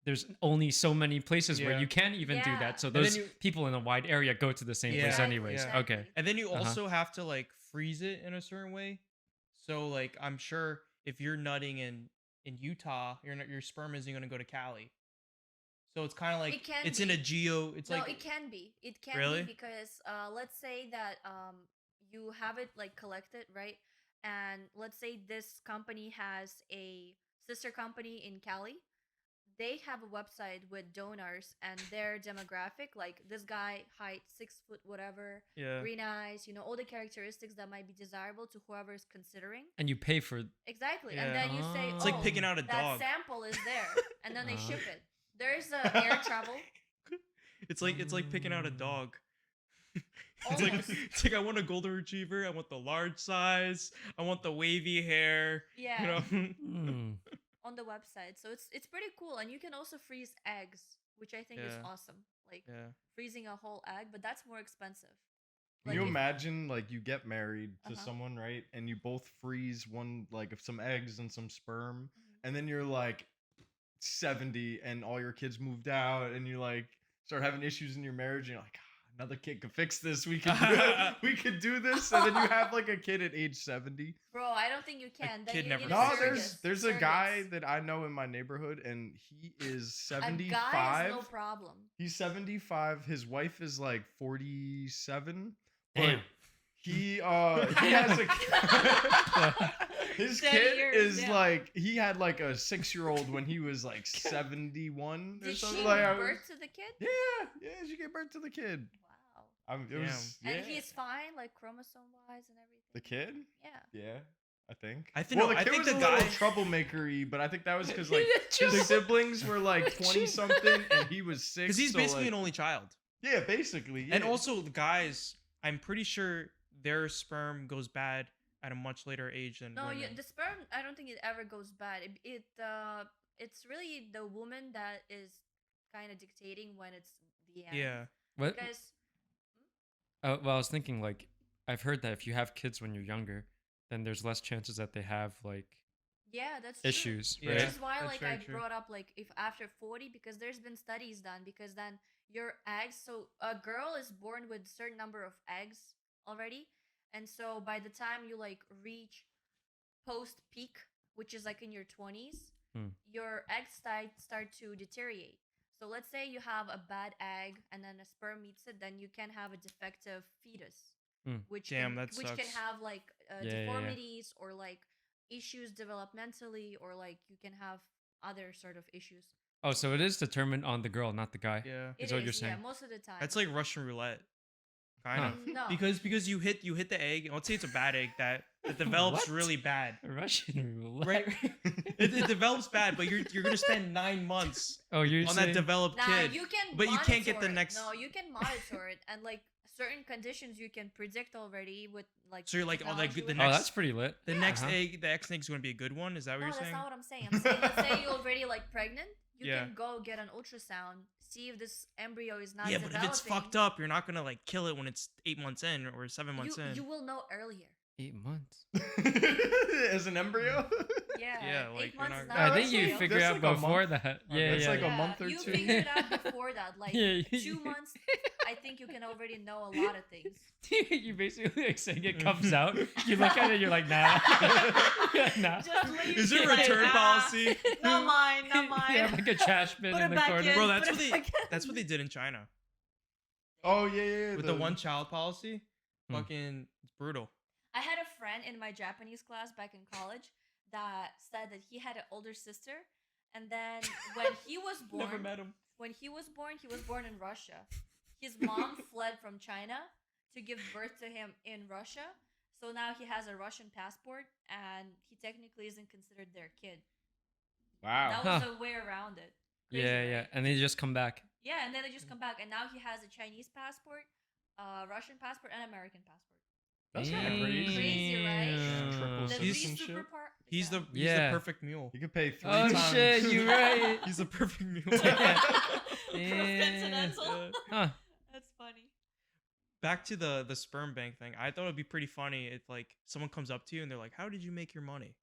there's only so many places where Yeah. you can even do Yeah. that. So And then those you- people in a wide area go to the same place Yeah. anyways. Yeah. Okay. And then you Uh-huh. also have to like freeze it in a certain way. So like I'm sure if you're nutting in Utah, your sperm isn't gonna go to Cali. So it's kind of like It can it's in a be. geo. It's No, like it can be. It can Really? be because let's say that you have it like collected, right? And let's say this company has a sister company in Cali. They have a website with donors and their demographic, like this guy, height 6 foot, whatever, yeah. green eyes, you know, all the characteristics that might be desirable to whoever is considering. And you pay for Exactly. Yeah. And then you say, It's like "Oh, picking out a that dog." sample is there. And then they Uh-huh. ship it. There's air travel. It's like picking out a dog. Almost. It's like I want a golden retriever. I want the large size. I want the wavy hair. Yeah. You know. Hmm. On the website. So it's pretty cool. And you can also freeze eggs, which I think is Yeah. awesome. Like Yeah. freezing a whole egg, but that's more expensive. Can Like you if- imagine like you get married to Uh-huh. someone, right? And you both freeze one like of some eggs and some sperm, Mhm. and then you're like 70 and all your kids moved out and you like start having issues in your marriage and you're like, another kid could fix this. We could we could do this. And then you have like a kid at age 70. Bro, I don't think you can. Then kid you never need No, No, surrogates. there's a guy Surrogates. that I know in my neighborhood and he is A 75. guy is no problem. He's 75. His wife is like 47. But Damn. he has a his 30 kid years, is yeah. like he had like a 6-year-old when he was like 71 or Did she something give like I birth was- to the kid? Yeah, she gave birth to the kid. Wow. It was Damn. And yeah. he's fine, like chromosome wise and everything. The kid. Yeah. Yeah, I think. I think- Well, no, the I kid think was the a little guy- troublemaker-y, but I think that was because like Trouble- his siblings were like 20 something and he was 6. Because he's so, basically like, an only child. yeah, basically. Yeah. And also the guys, I'm pretty sure their sperm goes bad at a much later age than No, women. the sperm. I don't think it ever goes bad. It's really the woman that is kind of dictating when it's the end. Yeah. What? Because Well, I was thinking like I've heard that if you have kids when you're younger, then there's less chances that they have like yeah, that's true. issues, Yeah. Which right? is why that's like very I true. brought up like if after 40, because there's been studies done, because then your eggs, so a girl is born with certain number of eggs already, and so by the time you like reach post peak, which is like in your 20s, your eggs start to deteriorate. So let's say you have a bad egg and then a sperm meets it, then you can have a defective fetus, which Damn, can, that which can sucks. have like Yeah, yeah. deformities or like issues developmentally, or like you can have other sort of issues. Oh, so it is determined on the girl, not the guy. Yeah. Is It what you're is, yeah, saying. most of the time. That's like Russian roulette. Kind Huh. of. No. Because you hit the egg, and let's say it's a bad egg that develops What? really bad. Russian roulette. Right? it develops bad, but you're gonna spend 9 months Oh, you're on saying that developed Nah, kid. you can but you can't get monitor the it. next- No, you can monitor it, and like certain conditions you can predict already with like. So you're like, oh, like, technology the with- Oh, next- that's pretty lit. The Yeah. next Uh-huh. egg, the X egg is gonna be a good one. Is that what No, you're that's saying? not what I'm saying. I'm saying, let's say you're already like pregnant. You Yeah. can go get an ultrasound, see if this embryo is not Yeah, but developing. if it's fucked up, you're not gonna like kill it when it's 8 months in or 7 months in. you will know earlier. 8 months. As an embryo. Yeah. Yeah, like, 8 you're months not- is not I that's think you like- real. figure that's out like a month. before that. Yeah, That's yeah. like a yeah. month or you two. figured it out before that. Like Yeah, 2 months, I think you can already know a lot of things. You basically like saying it comes out. You look at it, you're like, nah. Nah. Just leave Is it there a like, return "Ah, policy? Not mine, not mine. Yeah, like a trash bin Put in it the back corner. in. Bro, Put that's it what they back in. that's what they did in China Oh yeah. with the one child policy. Hmm. Fucking it's brutal. I had a friend in my Japanese class back in college that said that he had an older sister, and then when he was born, Never met him. when he was born in Russia. His mom fled from China to give birth to him in Russia. So now he has a Russian passport, and he technically isn't considered their kid. Wow. That was a way around it. Crazy, Yeah, right? yeah. And they just come back. Yeah, and then they just come back, and now he has a Chinese passport, Russian passport, and American passport. That's kind of crazy. Crazy, right? Triple The He's- three citizenship. He's the Yeah. perfect mule. You could pay 3 Oh times. shit, you're right. He's the perfect mule. Coincidental. Huh. That's funny. Back to the sperm bank thing. I thought it'd be pretty funny if like someone comes up to you and they're like, "How did you make your money?"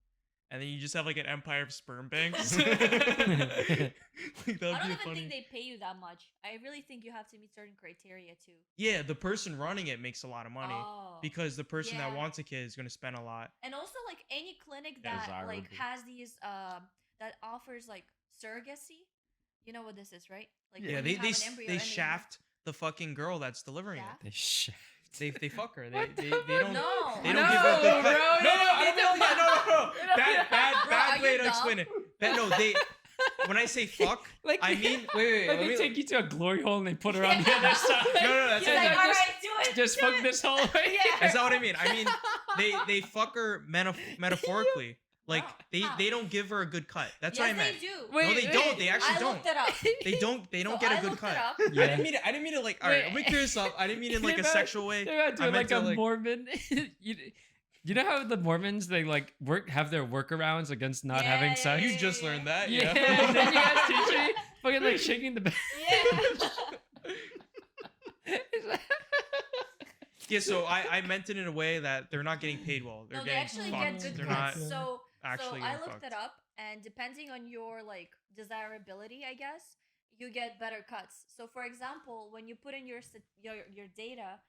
And then you just have like an empire of sperm banks. Like, that I would don't be even funny. think they pay you that much. I really think you have to meet certain criteria too. Yeah, the person running it makes a lot of money Oh. because the person that Yeah. wants a kid is going to spend a lot. And also like any clinic that like Desirable. has these that offers like surrogacy. You know what this is, right? Like Yeah, when they you have they, an s- embryo they and then you have- shaft the fucking girl that's delivering Shaft? They shit. it. They fuck her. They What they, the they don't No. they No, don't give her a good cut. bro, No, no, I don't no, think no, no. Bad Bro, bad are way you to dumb? explain it. No, they when I say fuck, Like I mean wait, let let me me- take you to a glory hole and they put her on the Yeah. other side. No, that's He's what like, I all mean. right, do it. Just do fuck it." this whole way. Yeah. That's not what I mean. I mean they fuck her metaphorically. Like No. How? they don't give her a good cut. That's yes, what I meant. they do. Wait, No, they don't. They actually I don't. looked it up. They don't So get I a good looked cut. it up. Yeah. I didn't mean to like. All right, Wait. I'm gonna clear this up. I didn't mean in like a They're sexual way. They're not I doing meant like a to, like- Mormon. You know how the Mormons they like have their workarounds against not Yeah, having yeah, sex. You just learned that. Yeah, Yeah. did you guys teach me? Fucking like shaking the bed. Yeah. Yeah. So I meant it in a way that they're not getting paid well. They're No, they getting actually fucked. get good They're cuts. not. So actually I getting looked fucked. it up, and depending on your like desirability, I guess you get better cuts. So for example, when you put in your data,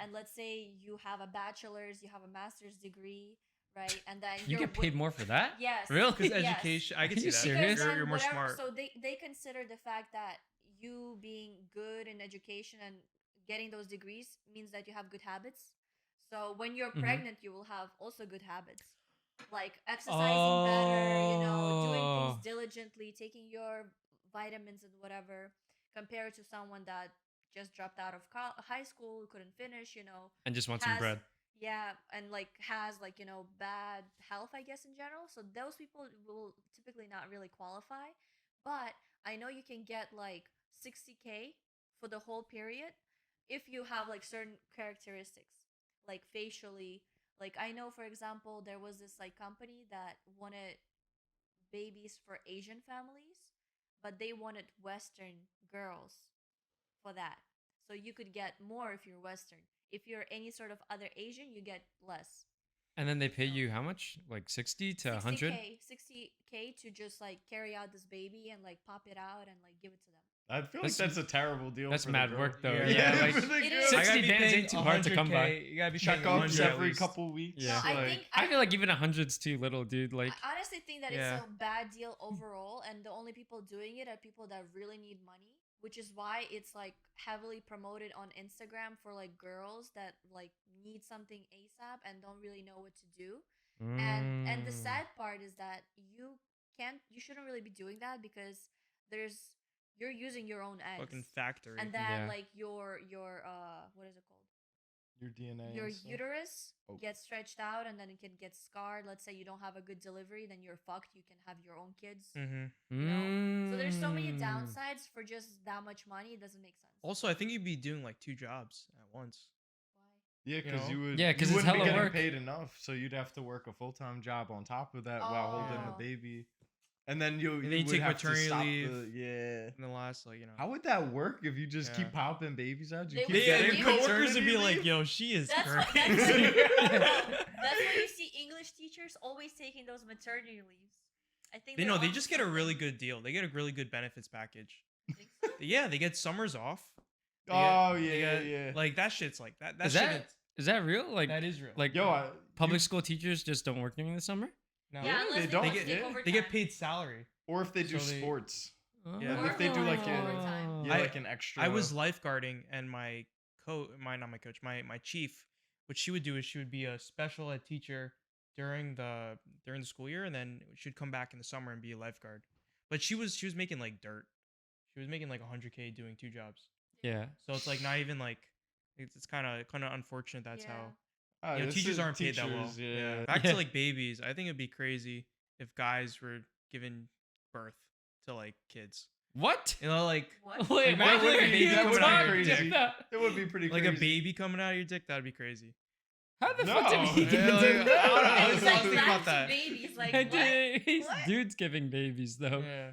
and let's say you have a bachelor's, you have a master's degree, right, and then You you're get paid more for that? Yes. Really? Because Yes. education, I can Are see you that. serious? Because then You're more whatever- smart. So they consider the fact that you being good in education and getting those degrees means that you have good habits. So when you're Mhm. pregnant, you will have also good habits, like exercising better, doing Oh. things diligently, taking your vitamins and whatever, compared to someone that just dropped out of high school, couldn't finish, you know, And just want some has bread. yeah, and like has like, you know, bad health, I guess, in general. So those people will typically not really qualify. But I know you can get like 60K for the whole period if you have like certain characteristics, like facially. Like I know, for example, there was this like company that wanted babies for Asian families, but they wanted Western girls for that. So you could get more if you're Western. If you're any sort of other Asian, you get less. And then they pay So you how much? Like 60 to 100? 60K to just like carry out this baby and like pop it out and like give it to them. I feel That's- like that's a terrible deal. that's for mad the girl. work, though. Yeah, like, for the It girl. is. 60 bands ain't too hard to come by. You gotta be Check paying ups 100 at every least. couple weeks. Yeah. No, I like- think I feel like even 100's too little, dude. Like, I honestly think that Yeah. it's a bad deal overall, and the only people doing it are people that really need money, which is why it's like heavily promoted on Instagram for like girls that like need something ASAP and don't really know what to do. And the mm. sad part is that you shouldn't really be doing that because you're using your own eggs. Fucking factory. And then Yeah. like your what is it called? Your DNA. Your and stuff. uterus Oh. gets stretched out and then it can get scarred. Let's say you don't have a good delivery, then you're fucked. You can have your own kids. Mm-hmm. You know? So there's so many Mm. downsides for just that much money. It doesn't make sense. Also, I think you'd be doing like 2 jobs at once. Why? Yeah, you because know? you would. Yeah, you 'cause it's wouldn't be hella getting work. paid enough, so you'd have to work a full-time job on top of that while holding Oh. the baby, and then you And then you would take have to maternity stop leave. yeah. In the last, like, you know. How would that work if you just keep Yeah. popping babies out? You They keep would- getting they Your would- coworkers would be paternity like, leave? "Yo, she is That's what, crazy." that's, what, that's why you see English teachers always taking those maternity leaves. I think They they're know they onto just get a really something. good deal. They get a really good benefits package. Think so? Yeah, they get summers off. They Oh they yeah, get- yeah. Like that shit's like that. That Is shit that is that real? Like, that is real. like Yo, public you- school teachers just don't work during the summer? no, Yeah, Yeah, unless they they, don't. want They to get- take yeah. overtime. they get paid salary. or if they do so they- sports, Yeah. Oh. if they do like overtime. yeah, I- like an extra. I was lifeguarding, and my not my coach, my chief. What she would do is she would be a special ed teacher during the school year, and then she'd come back in the summer and be a lifeguard. But she was making like dirt. She was making like 100K doing 2 jobs. Yeah. So it's like not even like it's kind of unfortunate. That's Yeah. how this teachers is aren't paid that well. teachers, Yeah. Back Yeah. to like babies, I think it'd be crazy if guys were given birth to like kids. What? You know, like What? Wait, Like, why that would would a be- baby that come would out be of your crazy. dick that- It would be pretty like crazy. a baby coming out of your dick. That'd be crazy. How the No. fuck did he Yeah, get like, to I don't know, that? I It's was like thinking about back that. to babies. Like I what? did- He's What? dudes giving babies though. Yeah.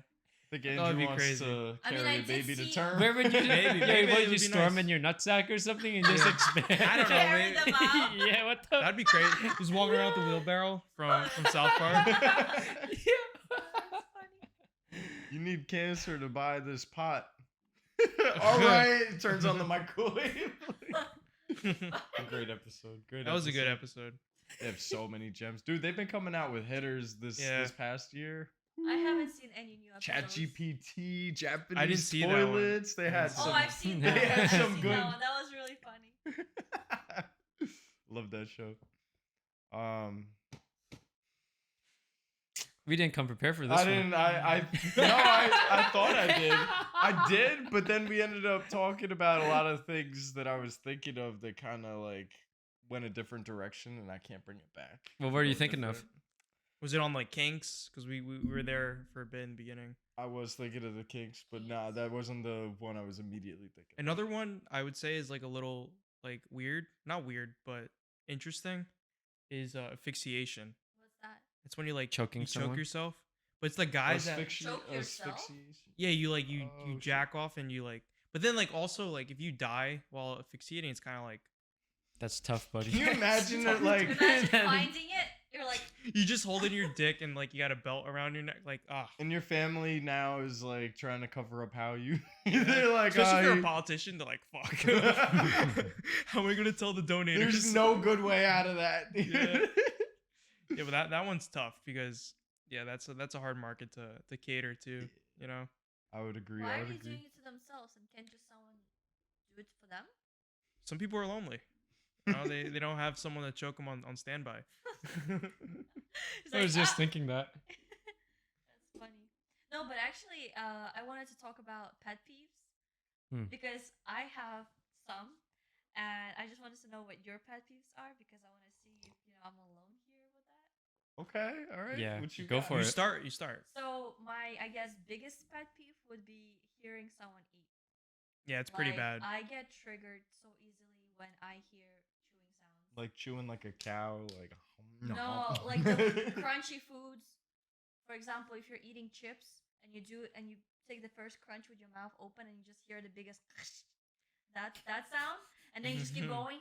I think That would Andrew be wants crazy. to I mean, carry I a did baby to see- term. Where would you Maybe- yeah, maybe would it you would be storm nice. in your nutsack or something and just Yeah. expand? I don't know, Carry maybe- them out. Yeah, what the That'd be crazy. Just walking around with the wheelbarrow from South Park. Yeah. You need cancer to buy this pot. All right, it turns on the microwave. Great episode. Great. That was a good episode. They have so many gems, dude. They've been coming out with hitters this Yeah. this past year. I haven't seen any new episodes. ChatGPT, Japanese see that one. toilets. They had Oh, some. I've seen They that. had I've some seen good- that one. That was really funny. Love that show. We didn't come prepared for this I one. didn't. I thought I did. I did, but then we ended up talking about a lot of things that I was thinking of that kind of like went a different direction, and I can't bring it back. Well, what are you Go thinking of? different. Was it on like Kinks? Because we were there for a bit in the beginning. I was thinking of the Kinks, but nah, that wasn't the one I was immediately thinking. of. Another one I would say is like a little like weird, not weird, but interesting, is asphyxiation. What's that? It's when you like Choking you someone? choke yourself, but it's the guys that Choke yourself? asphyxiation? yeah you like you Oh, shit. jack off and you like, but then like also like if you die while asphyxiating, it's kind of like That's tough, buddy. Can you imagine it like? Imagine finding it. You're like, you just holding your dick and like you got a belt around your neck, like ah. And your family now is like trying to cover up how you. They're like, Especially if you're "Ah, a politician, they're like, fuck. How am I gonna tell the donators? there's no good way out of that. Yeah. Yeah, but that one's tough because yeah, that's a hard market to cater to, you know. I would agree. why I are would they agree. doing it to themselves and can't just someone do it for them? Some people are lonely. You know, they don't have someone to choke them on standby. It's I was like, just "Ah." thinking that. That's funny. No, but actually, I wanted to talk about pet peeves. because I have some, and I just wanted to know what your pet peeves are because I want to see if I'm alone here with that. Okay, all right. Yeah, What you go got? for You it. start. You start. So my, I guess, biggest pet peeve would be hearing someone eat. Yeah, it's pretty Like, bad. I get triggered so easily when I hear chewing sounds. Like chewing like a cow, like No, like the crunchy foods. For example, if you're eating chips and you take the first crunch with your mouth open and you just hear the biggest that sound, and then you just keep going.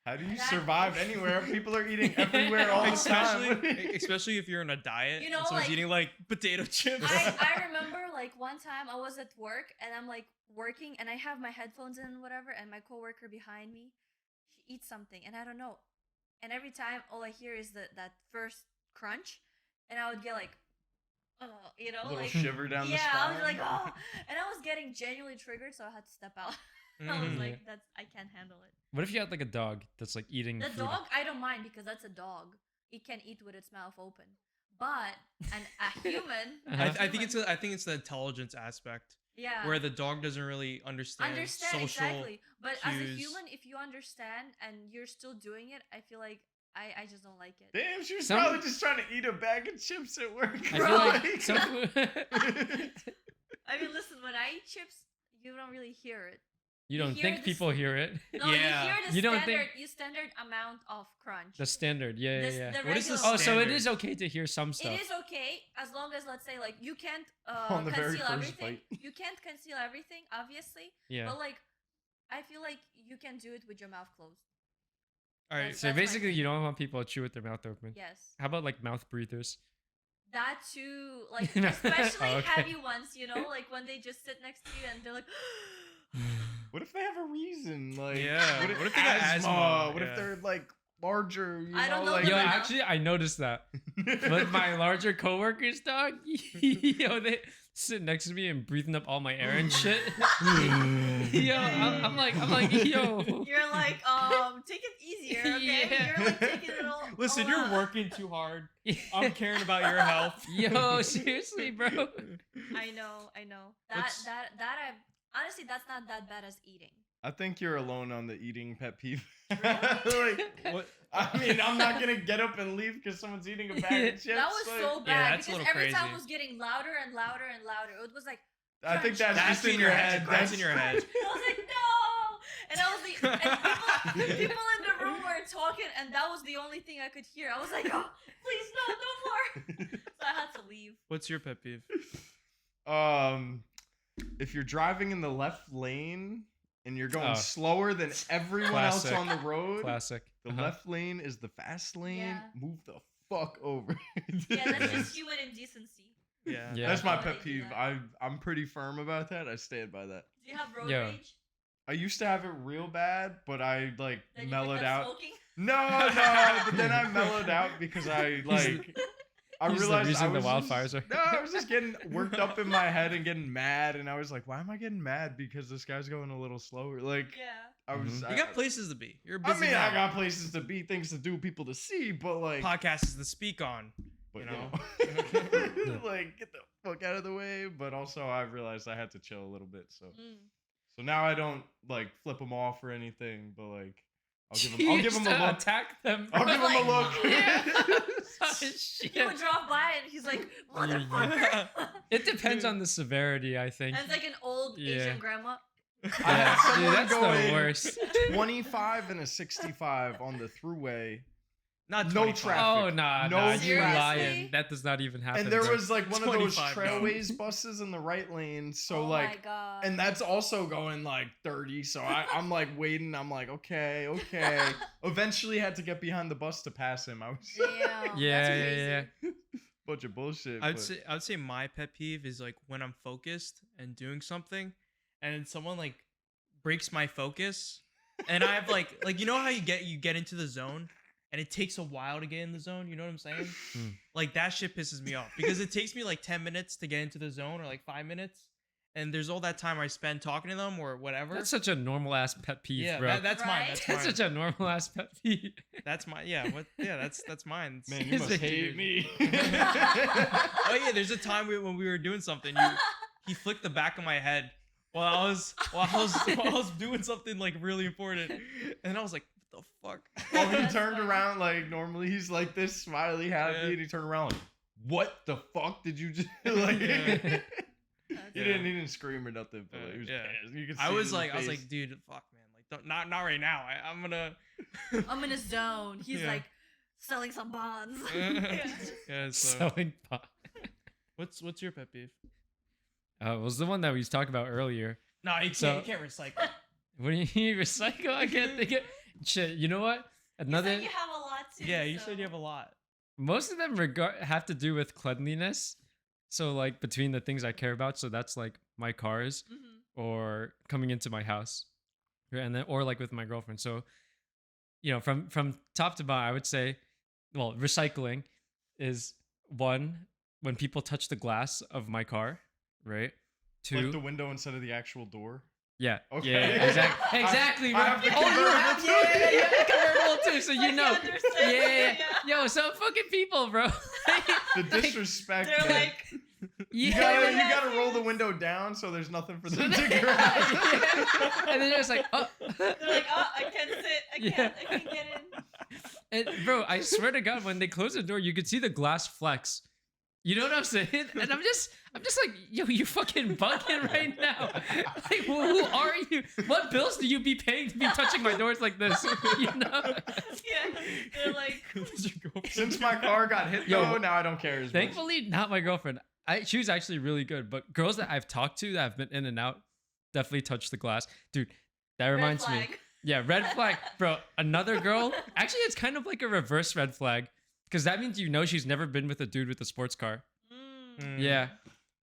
How do you That- survive anywhere? People are eating everywhere all the especially, time. especially if you're on a diet. You and know, someone's like- eating like potato chips. I remember like one time I was at work and I'm like working and I have my headphones in and whatever, and my coworker behind me, she eats something and I don't know, and every time all I hear is that first crunch, and I would get like, A little like shiver down the yeah, spine. I was like, oh, and I was getting genuinely triggered, so I had to step out. I was Mhm. like, I can't handle it. What if you had like a dog that's like eating The food? dog, I don't mind because that's a dog. It can eat with its mouth open. But a human, Uh-huh. I think it's the intelligence aspect yeah, where the dog doesn't really understand social. exactly. But as a cues. human, if you understand and you're still doing it, I feel like I just don't like it. Damn, she was Some- probably just trying to eat a bag of chips at work. I Bro. feel like some food. I mean, listen, when I eat chips, you don't really hear it. You don't hear think the people hear it. No, Yeah. you hear the You don't standard, think- standard amount of crunch. The standard, yeah, This- yeah. the What is the regular- Oh, so it standard? is okay to hear some stuff. It is okay as long as, let's say, like, you can't On the very conceal first everything. bite. You can't conceal everything, obviously. Yeah. But like, I feel like you can do it with your mouth closed. All right, So that's my basically, thing. you don't want people to chew with their mouth open. Yes, How about like mouth breathers? that too. Like, No. especially Oh, okay. heavy ones. Like when they just sit next to you and they're like. What if they have a reason? Like, Yeah, What if, what if they got asthma? What if Yeah. they're like larger? You I don't know Like, Yo, them enough. actually, I noticed that. With my larger coworkers, dog, yo, they sit next to me and breathing up all my air and shit. Yo, I'm like, yo. You're like, take it easier, okay? Yeah. You're like taking it all. Listen, all you're out. working too hard. I'm caring about your health. Yo, seriously, bro. I know. That What's- that that I honestly, that's not that bad as eating. I think you're alone on the eating pet peeve. Really? like, What? I mean, I'm not gonna get up and leave because someone's eating a bag of chips. That was like, so Yeah, bad that's a because little every time crazy. it was getting louder and louder and louder. It was like, I think that's, That's just in your head. That's in your head. I was like, no, and I was like, and people in the room were talking, and that was the only thing I could hear. I was like, oh, please no more. So I had to leave. What's your pet peeve? If you're driving in the left lane and you're going Oh. slower than everyone else Classic. on the road, Classic. the Uh-huh. left lane is the fast lane. Yeah. Move the fuck over. Yeah, that's just human indecency. Yeah. Yeah. That's my Why pet they do peeve. that. I'm pretty firm about that. I stand by that. Do you have road Yeah. rage? I used to have it real bad, but I like Then you mellowed picked up out. smoking? No, but then I mellowed out because I like. I he's the realized reason I the was wildfires just, are- No, I was just getting worked up in my head and getting mad, and I was like, "Why am I getting mad? Because this guy's going a little slower." Like Yeah. I was. Mhm. I, You got places to be. You're a I busy mean, I man. got places to be, things to do, people to see, but like, Podcast is to speak on. but, you know. like get the fuck out of the way. But also, I realized I had to chill a little bit, so Mm. so now I don't like flip them off or anything, but like I'll give You them a used to look. attack them. I'll bro. give them a look. Yeah. Oh, He shit. would drop by and he's like, motherfucker. It depends on the severity, I think. And it's like an old Yeah. Asian grandma. I Yeah, had dude, someone that's the going worst. 25 and a 65 on the throughway. Not No 25. traffic. Oh nah, No nah, you Seriously? lying. That does not even happen. And there bro. was like one of those 25 now. trailways buses in the right lane. So Oh like my god. and that's also going like 30. So I'm like waiting. I'm like, okay. Eventually had to get behind the bus to pass him. I was Damn. Yeah, that's yeah, crazy. yeah. bunch of bullshit. I'd but- say I would say my pet peeve is like when I'm focused and doing something, and then someone like breaks my focus, and I have like you know how you get into the zone, and it takes a while to get in the zone. You know what I'm saying? Hmm. Like that shit pisses me off because it takes me like 10 minutes to get into the zone or like 5 minutes, and there's all that time I spend talking to them or whatever. That's such a normal ass pet peeve, yeah, bro. that's mine. Right? That's That's mine. such a normal ass pet peeve. That's my yeah. What? Yeah, that's mine. Man, you Is must it, hate dude? me. Oh yeah, there's a time when we were doing something. He flicked the back of my head while I was doing something like really important, and I was like, "What the fuck?" Oh, he That's turned funny. around like normally he's like this smiley happy, Yeah. and he turned around like, "What the fuck did you just like?" Yeah. That's He didn't scream or nothing, but he was Yeah. pissed. You could I see it was in like, his face. dude, fuck, man, like, not right now. I'm gonna. I'm in a zone. He's Yeah. like selling some bonds. Yeah. So, Selling pot. what's your pet peeve? Was the one that we was talking about earlier. No, you So- can't recycle. What do you mean recycle? I can't think of shit. You know what? You Another. said you have a lot too. Yeah, you so- said you have a lot. Most of them have to do with cleanliness. So like between the things I care about, so that's like my cars Mhm. or coming into my house, and then or like with my girlfriend. So, from top to bottom, I would say, well, recycling is one when people touch the glass of my car, right? Two, like the window instead of the actual door. yeah, Okay. yeah, exactly, exactly. I right. have the Oh, you convertible have, too. yeah, you have the convertible too, so you Like, know. understand, Yeah. Yo, some fucking people, bro. The disrespect. They're man. like, you yeah, gotta roll the window down so there's nothing for them to yeah. grab. And then they're just like, oh. they're like, oh, I can't sit. I can't get in. And bro, I swear to God, when they close the door, you could see the glass flex. You know what I'm saying? And I'm just like, yo, you fucking bugging right now. Like, who are you? What bills do you be paying to be touching my doors like this? You know? Yeah, they're like, Since my car got hit, Yo, though, now I don't care as much. Thankfully, not my girlfriend. She was actually really good, but girls that I've talked to that have been in and out definitely touch the glass. Dude, that red reminds me. flag. Yeah, red flag. Bro, another girl. Actually, it's kind of like a reverse red flag because that means she's never been with a dude with a sports car. Mm. Yeah.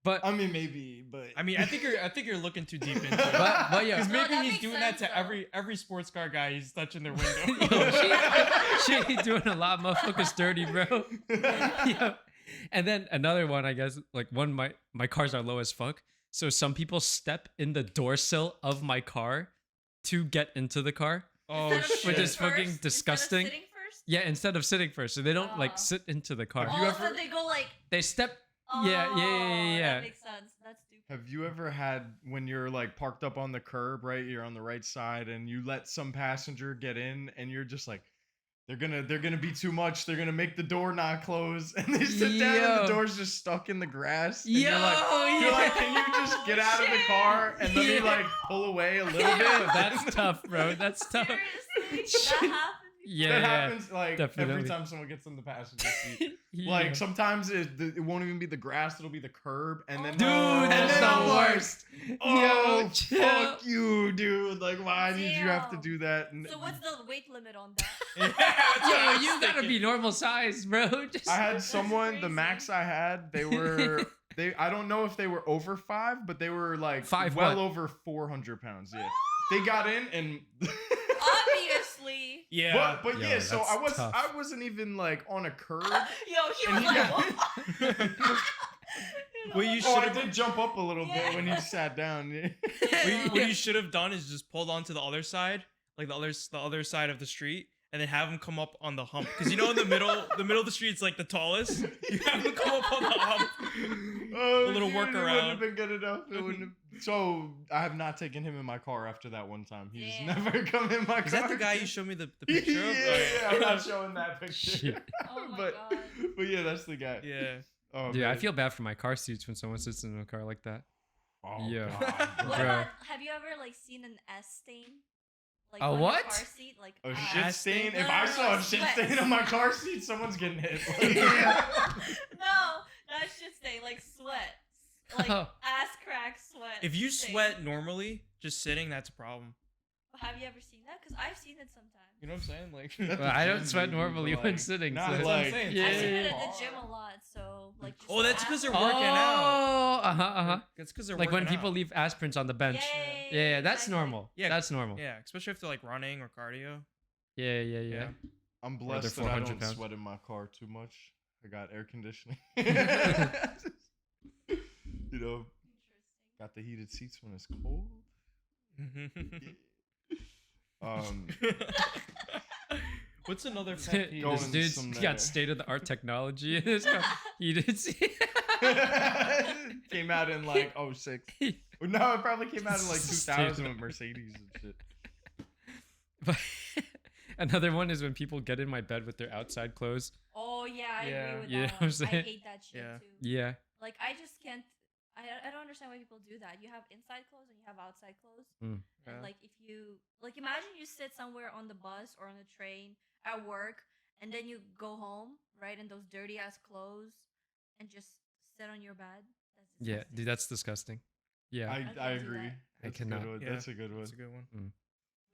But I mean, maybe, but I mean, I think you're looking too deep into it. but yeah. Because No, maybe that he's makes doing sense, that to though. every sports car guy he's touching their Yo, window. she ain't doing a lot, motherfuckers dirty, bro. Yeah. And then another one, I guess, like my cars are low as fuck. So some people step in the door sill of my car to get into the car. Oh Instead of shit! Which is sitting fucking first, instead of disgusting. sitting first? Yeah, instead of sitting first. So they don't like Aw. sit into the car. Have you Oh, ever- so they go like, They step. oh, Yeah. That makes sense. That's stupid. Have you ever had when you're like parked up on the curb, right? You're on the right side, and you let some passenger get in, and you're just like, they're gonna be too much. They're gonna make the door not close, and they sit down, and Yo. the door's just stuck in the grass. And Yo, you're like, can you yeah. just get out of the Shit. car and let me Yeah. like pull away a little Yo, bit? that's tough, bro. That's tough. Seriously? Shit. That happened? Yeah, That yeah. happens like every definitely. time someone gets in the passenger seat. Yeah. Like sometimes it won't even be the grass; it'll be the curb, and then Dude, and that's then the I'm like, worst. oh Yo, chill. fuck you, dude! Like, why did you have to Damn. do that? And So what's the weight limit on that? Yeah, that's what I Yo, was you gotta thinking. be normal size, bro. Just I had That's someone. The crazy. max I had, they were. I don't know if they were over 5, but they were like Five well what? over 400 pounds. Yeah, they got in and. Obviously. Yeah. But Yo, yeah, so that's tough. I wasn't even like on a curb. Yo, he And was he like, got- what? Well, you Oh, I should've- did jump up a little Yeah. bit when he sat down. Yeah. What you should have done is just pulled onto the other side, like the other side of the street, and then have him come up on the hump. Because you know in the middle of the street it's like the tallest. You have him come up on the hump. Oh, A little dude, It wouldn't workaround. have been good enough. It wouldn't have... So I have not taken him in my car after that one time. He's Damn. never come in my car. Is that the guy you showed me the Yeah, picture of? yeah, I'm not showing that picture. Shit. Oh my but, god. but yeah, that's the guy. Yeah. Oh, Dude, I man. feel bad for my car seats when someone sits in a car like that. Oh, Yeah. God, What Bro. about, have you ever like seen an S stain? Like A on your what? car seat? Like A uh, shit Ass stain? stain? If No, I no, saw no, a shit sweat. stain on my car seat, someone's getting hit. No, not shit stain, like sweat. Like Oh. ass crack sweat. If you stain. sweat normally, just sitting, that's a problem. Have you ever seen that? Because I've seen it sometimes. You know what I'm saying? Like, At Well, the I don't gym, sweat maybe, normally but, when like, sitting. not So That's what I'm like- saying. Yeah, I've seen it yeah, at yeah. the gym a lot, so like. Just Oh, that's 'cause they're ass- working out. Oh, uh-huh. That's because they're Like when working people out. leave ass prints on the bench. Yeah, Yeah, that's exactly. normal. Yeah, That's normal. Yeah, especially if they're like running or cardio. Yeah. I'm they're blessed that I 400 don't pounds. sweat in my car too much. I got air conditioning. You know, Interesting. got the heated seats when it's cold. Um, What's another pet peeve? Going This dude's some there. got state of the art technology in his car. He did see. came out in like 06. Or No, it probably came out in like Stupid. 2000 with Mercedes and shit. But another one is when people get in my bed with their outside clothes. Oh yeah, I Yeah. agree with You know that what I'm one. I saying? hate that shit Yeah. too. Yeah. Like I just can't. I don't understand why people do that. You have inside clothes and you have outside clothes. Mm. And Yeah. like if you like imagine you sit somewhere on the bus or on the train at work and then you go home, right, in those dirty ass clothes and just sit on your bed. That's Yeah, disgusting. dude, that's disgusting. Yeah. I can't do agree. that. That's I a cannot. good one. Yeah, That's a good one. That's a good one.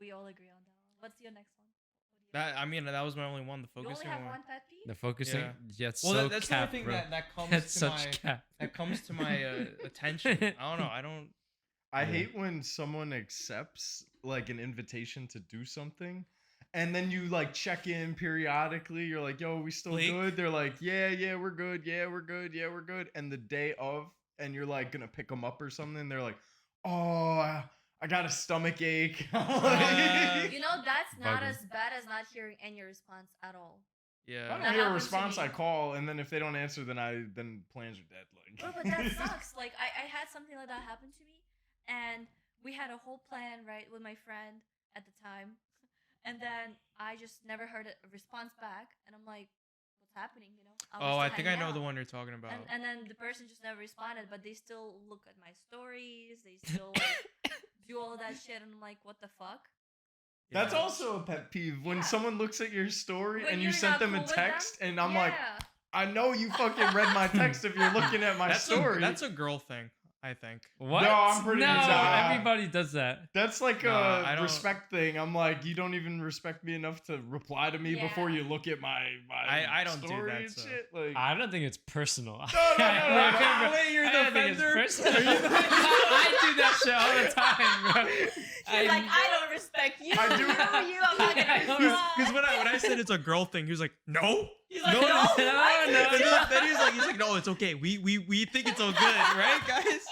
We all agree on that one. What's your next one? What do you That I mean, that was my only one. The you only focusing have one. one pet peeve? The focusing. Yeah. Yeah, it's Well, so that's cap, the only thing bro. that comes That's to such my cap. that comes to my attention. I don't know. I don't. I Yeah. hate when someone accepts like an invitation to do something and then you like check in periodically. You're like, yo, we still Blake? good? They're like, yeah, we're good. Yeah, we're good. Yeah, we're good. And the day of, and you're like gonna pick them up or something, they're like, oh, I got a stomach ache. You know, that's not Bugging. as bad as not hearing any response at all. I Yeah. don't That hear a happens to response. me. I call, and then if they don't answer, then plans are dead. Like, Oh, but that sucks. Like I had something like that happen to me, and we had a whole plan right with my friend at the time, and then I just never heard a response back, and I'm like, what's happening? You know? Oh, I think I know the one. one you're talking about. And then the person just never responded, but they still look at my stories. They still like, do all that shit, and I'm like, what the fuck? That's Yeah. also a pet peeve when Yeah. someone looks at your story When and you you're sent not them a cool with text, them? and I'm like, Yeah. I know you fucking read my text if you're looking at my That's story. that's a girl thing, I think. What? No, I'm pretty no, good at everybody does that. That's like Nah, I a don't- respect thing. I'm like, you don't even respect me enough to reply to me before Yeah. you look at my I don't do story that, and so. shit. Like, I don't think it's personal. no. Wait, you're I the don't think it's offender? personal. Are you the- I do that shit all the time, bro. She's like, I don't respect you. I do- you. I'm not gonna I don't respond. Because when I said it's a girl thing, he was like, no. He's like, No, no, no, what? no, no. And then he's like, no, it's okay. We think it's all good, right, guys?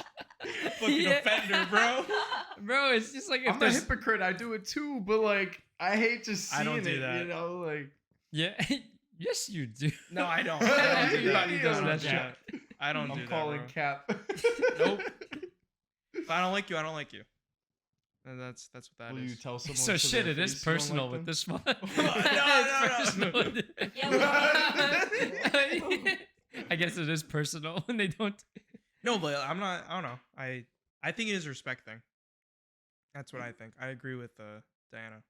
Fucking Yeah. offender, bro. Bro, it's just like if I'm a there's hypocrite. I do it too, but like, I hate just seeing I don't do it. that. You know, like, yeah, yes you do. No, I don't. Everybody does Yeah. that shit. I don't do I'm that, calling bro. Cap. Nope. If I don't like you, I don't like you. And that's what that Will is. you tell someone? So to shit, their it is face you don't personal like with them? this one. No. I guess it is personal when they don't. No, but I'm not. I don't know. I think it is a respect thing. That's what I think. I agree with Diana.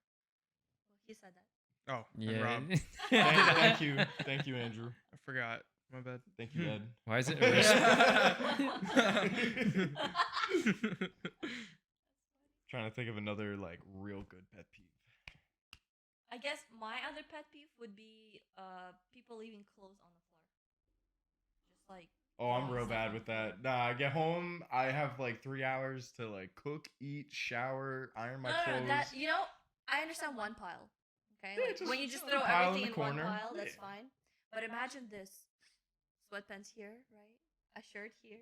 He said that. Oh, and Yeah. Rob. Thank you, thank you, Andrew. I forgot. My bad. Thank you, Ed. Why is it? Trying to think of another like real good pet peeve. I guess my other pet peeve would be people leaving clothes on the floor. Just like Oh, I'm real stuff bad on with the floor. that. Nah, I get home, I have like 3 hours to like cook, eat, shower, iron my No, clothes. that you know, I understand one pile. Okay, Yeah, like, just when you just throw throw the pile in everything the in one corner. pile, that's Yeah. fine. But imagine this: sweatpants here, right? A shirt here,